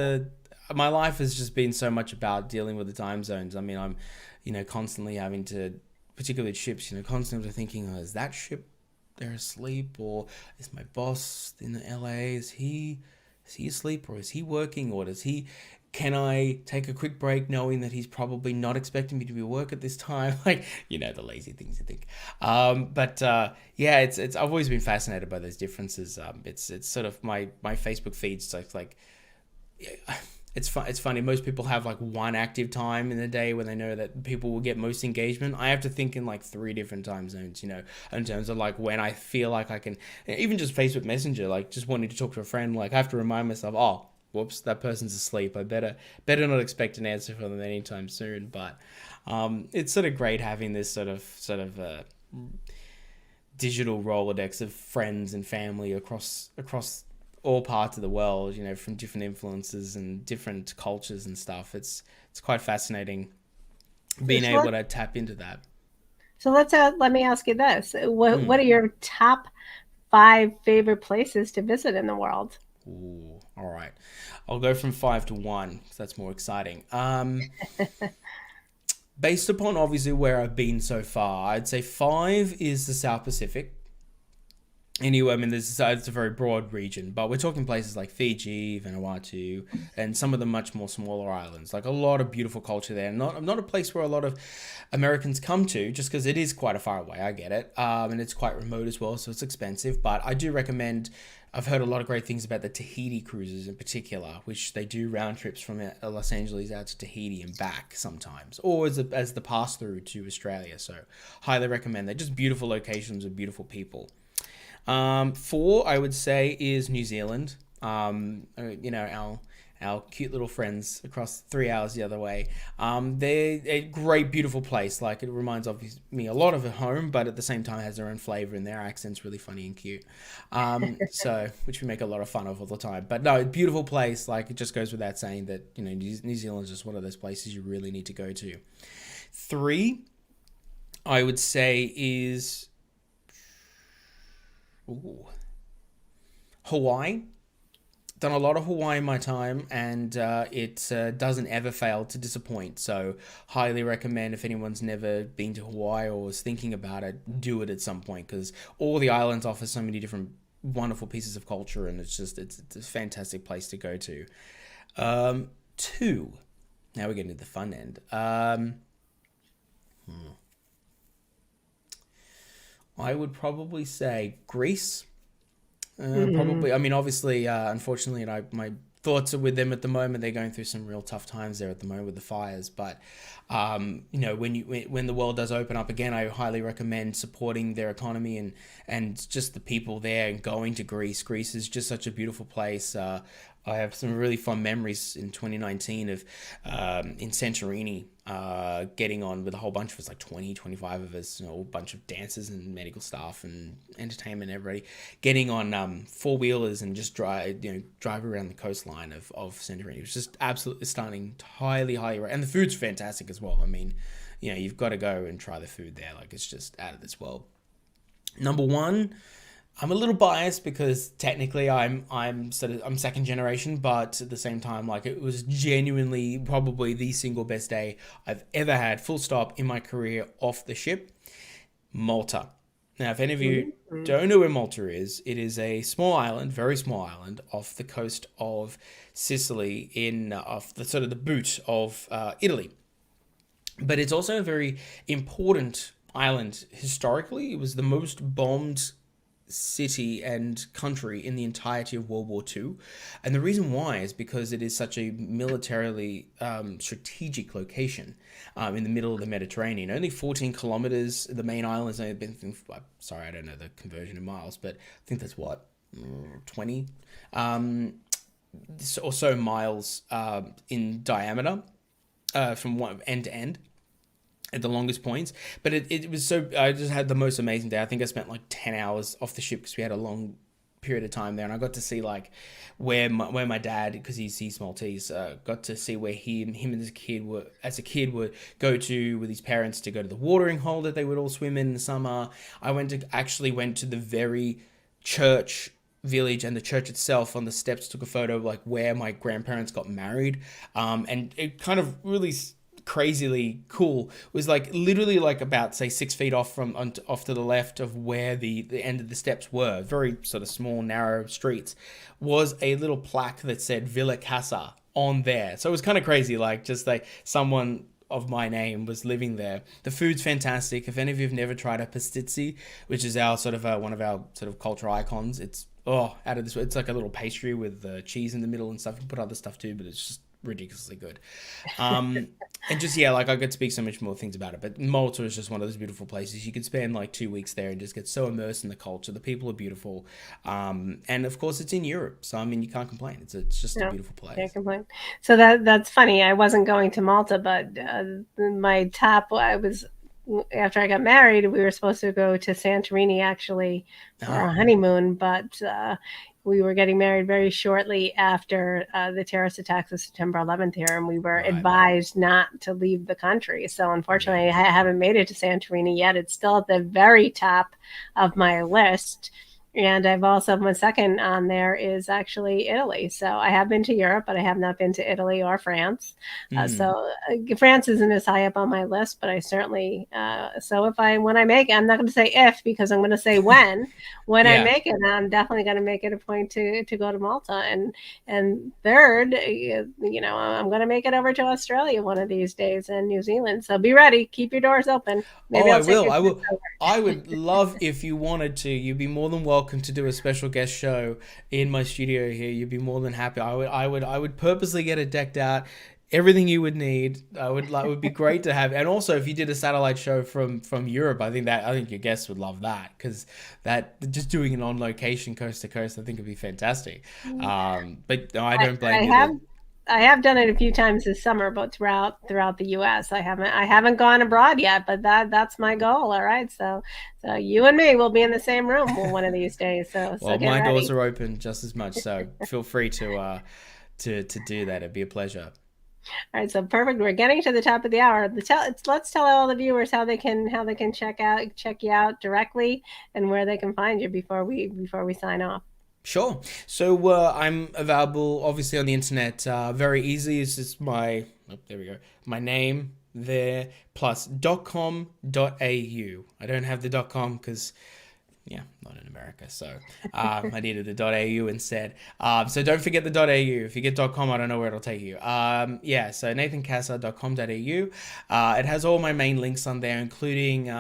my life has just been so much about dealing with the time zones. I mean, I'm, constantly having to, particularly ships, constantly thinking, oh, is that ship there asleep, or is my boss in LA? Is he asleep, or is he working, or can I take a quick break knowing that he's probably not expecting me to be at work at this time? Like, the lazy things you think. It's I've always been fascinated by those differences. It's sort of my Facebook feed. So it's like, it's funny. Most people have like one active time in the day when they know that people will get most engagement. I have to think in like 3 different time zones, in terms of like when I feel like I can, even just Facebook Messenger, like just wanting to talk to a friend, like I have to remind myself, oh, whoops, that person's asleep. I better not expect an answer from them anytime soon. But it's sort of great having this sort of digital Rolodex of friends and family across all parts of the world, from different influences and different cultures and stuff. It's quite fascinating being able to tap into that. So let me ask you this: what are your top 5 favorite places to visit in the world? Ooh, all right. I'll go from 5 to 1 because that's more exciting. based upon obviously where I've been so far, I'd say 5 is the South Pacific. Anyway, I mean, it's a very broad region, but we're talking places like Fiji, Vanuatu, and some of the much more smaller islands. Like a lot of beautiful culture there. Not a place where a lot of Americans come to, just because it is quite a far away. I get it, and it's quite remote as well, so it's expensive. But I do recommend. I've heard a lot of great things about the Tahiti cruises in particular, which they do round trips from Los Angeles out to Tahiti and back sometimes, or as the pass through to Australia. So highly recommend. They're just beautiful locations with beautiful people. 4, I would say, is New Zealand. Our cute little friends across 3 hours the other way. They're a great, beautiful place. Like, it reminds me a lot of a home, but at the same time has their own flavor, and their accent's really funny and cute. Which we make a lot of fun of all the time. But no, beautiful place. Like, it just goes without saying that, New Zealand is just one of those places you really need to go to. 3, I would say, is Hawaii. Done a lot of Hawaii in my time, and it doesn't ever fail to disappoint. So highly recommend, if anyone's never been to Hawaii or was thinking about it, do it at some point, because all the islands offer so many different wonderful pieces of culture, and it's a fantastic place to go to. 2, now we're getting to the fun end. I would probably say Greece. Probably. I mean, obviously, unfortunately, my thoughts are with them at the moment. They're going through some real tough times there at the moment with the fires. But when the world does open up again, I highly recommend supporting their economy and just the people there, and going to Greece. Greece is just such a beautiful place. I have some really fun memories in 2019 of in Santorini, getting on with a whole bunch of us, like 20, 25 of us, a bunch of dancers and medical staff and entertainment, everybody, getting on four-wheelers and just drive around the coastline of Santorini. It was just absolutely stunning, highly, and the food's fantastic as well. I mean, you've got to go and try the food there. Like, it's just out of this world. Number 1, I'm a little biased because technically I'm second generation, but at the same time, like, it was genuinely probably the single best day I've ever had, full stop, in my career off the ship. Malta. Now, if any of you don't know where Malta is, it is a small island, very small island, off the coast of Sicily, off the sort of the boot of Italy. But it's also a very important island historically. It was the most bombed city and country in the entirety of World War II. And the reason why is because it is such a militarily strategic location in the middle of the Mediterranean. Only 14 kilometers. The main island has only been, sorry, I don't know the conversion in miles, but I think that's 20 or so miles in diameter from one end to end at the longest points. But it was so, I just had the most amazing day. I think I spent like 10 hours off the ship because we had a long period of time there, and I got to see like where my dad, because he's Maltese, got to see where him and as a kid would go to with his parents to go to the watering hole that they would all swim in the summer. I went to the very church village, and the church itself, on the steps, took a photo of like where my grandparents got married, and it kind of really crazily cool was like literally like about, say, 6 feet off to the left of where the end of the steps were, very sort of small narrow streets, was a little plaque that said Villa Casa on there. So it was kind of crazy, like just like someone of my name was living there. The food's fantastic. If any of you have never tried a pastizzi, which is our sort of one of our sort of cultural icons, it's out of this. It's like a little pastry with cheese in the middle and stuff. You can put other stuff too, but it's just ridiculously good. And just, yeah, like I could speak so much more things about it, but Malta is just one of those beautiful places. You could spend like 2 weeks there and just get so immersed in the culture. The people are beautiful. And of course it's in Europe. So, I mean, you can't complain. It's just a beautiful place. Can't complain. So that's funny. I wasn't going to Malta, but my top, after I got married, we were supposed to go to Santorini actually for our honeymoon, but we were getting married very shortly after the terrorist attacks of September 11th here, and we were advised not to leave the country. So unfortunately, I haven't made it to Santorini yet. It's still at the very top of my list. And I've also, my second on there is actually Italy. So I have been to Europe, but I have not been to Italy or France. France isn't as high up on my list, but I certainly, so when I make it, I'm not going to say if, because I'm going to say when I Yeah. make it, I'm definitely going to make it a point to go to Malta. And third, I'm going to make it over to Australia one of these days, and New Zealand. So be ready. Keep your doors open. Maybe Oh, I I'll take will. your I kids will. over. I would love if you wanted to. You'd be more than welcome to do a special guest show in my studio here. You'd be more than happy. I would purposely get it decked out. Everything you would need. Would be great to have. And also, if you did a satellite show from Europe, I think your guests would love that, because that just doing it on location, coast to coast, I think would be fantastic. But no, I don't blame you. I have done it a few times this summer, but throughout the U.S. I haven't gone abroad yet, but that's my goal. All right, so you and me will be in the same room one of these days. So Well, get my ready. doors are open just as much, so feel free to do that. It'd be a pleasure. All right, so perfect. We're getting to the top of the hour. Let's tell all the viewers how they can check you out directly, and where they can find you before we sign off. Sure. So I'm available, obviously, on the internet. Very easy. It's just there we go. My name there plus .com.au. I don't have the .com because, yeah, not in America. So I needed the .au instead. So don't forget the .au. If you get .com, I don't know where it'll take you. So nathankassa.com.au. It has all my main links on there, including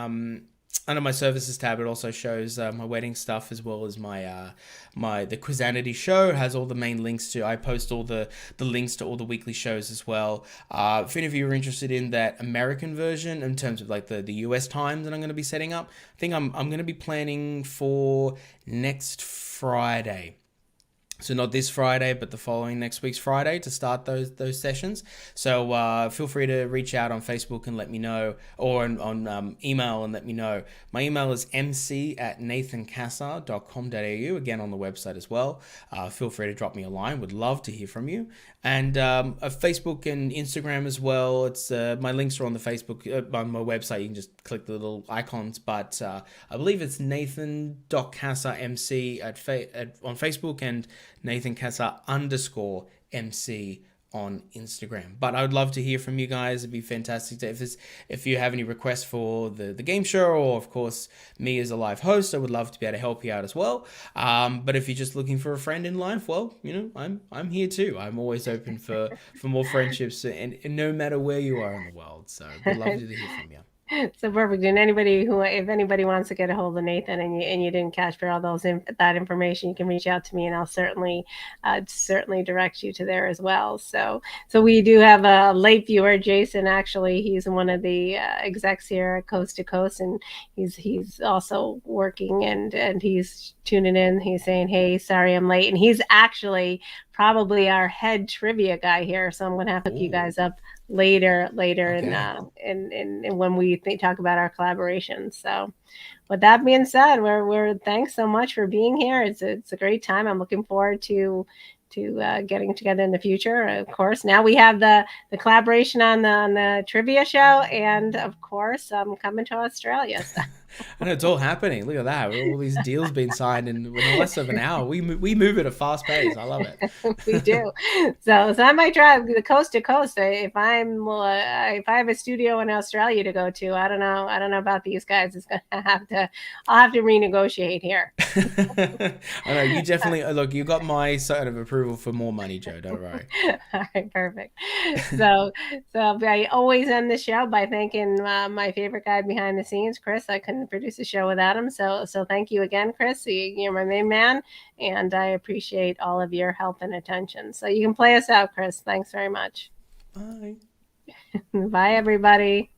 under my services tab. It also shows my wedding stuff, as well as the Quizanity show. It has all the main links to. I post all the links to all the weekly shows as well. If any of you are interested in that American version, in terms of like the US times that I'm going to be setting up, I think I'm going to be planning for next Friday. So not this Friday, but the following next week's Friday, to start those sessions. So feel free to reach out on Facebook and let me know, or on email and let me know. My email is mc@nathankassa.com.au, again on the website as well. Feel free to drop me a line. Would love to hear from you. And Facebook and Instagram as well. It's my links are on the Facebook, on my website. You can just click the little icons. But I believe it's nathan.kassamc on Facebook, and nathankassa_MC on Instagram. But I would love to hear from you guys. It'd be fantastic if you have any requests for the game show, or of course me as a live host. I would love to be able to help you out as well. But if you're just looking for a friend in life, well, I'm here too. I'm always open for more friendships, and no matter where you are in the world. So I'd love to hear from you. So perfect. And if anybody wants to get a hold of Nathan, and you didn't catch for all that information, you can reach out to me, and I'll certainly direct you to there as well. So we do have a late viewer, Jason. Actually, he's one of the execs here at Coast to Coast, and he's also working, and he's tuning in. He's saying, "Hey, sorry I'm late," and he's actually probably our head trivia guy here. So I'm going to have to hook you guys up later Okay. in when we talk about our collaboration. So with that being said, we're thanks so much for being here. It's a great time. I'm looking forward to getting together in the future. Of course, now we have the collaboration on the trivia show, and of course I'm coming to Australia. So. I know, it's all happening. Look at that. All these deals being signed in less of an hour. We move at a fast pace. I love it. We do. So I might try the coast to coast. If I have a studio in Australia to go to, I don't know about these guys. I'll have to renegotiate here. I know, you definitely look. You got my sort of approval for more money, Joe. Don't worry. All right, perfect. So I always end the show by thanking my favorite guy behind the scenes, Chris. I couldn't produce the show without him. So thank you again, Chris. You're my main man, and I appreciate all of your help and attention. So you can play us out, Chris. Thanks very much. Bye. Bye, everybody.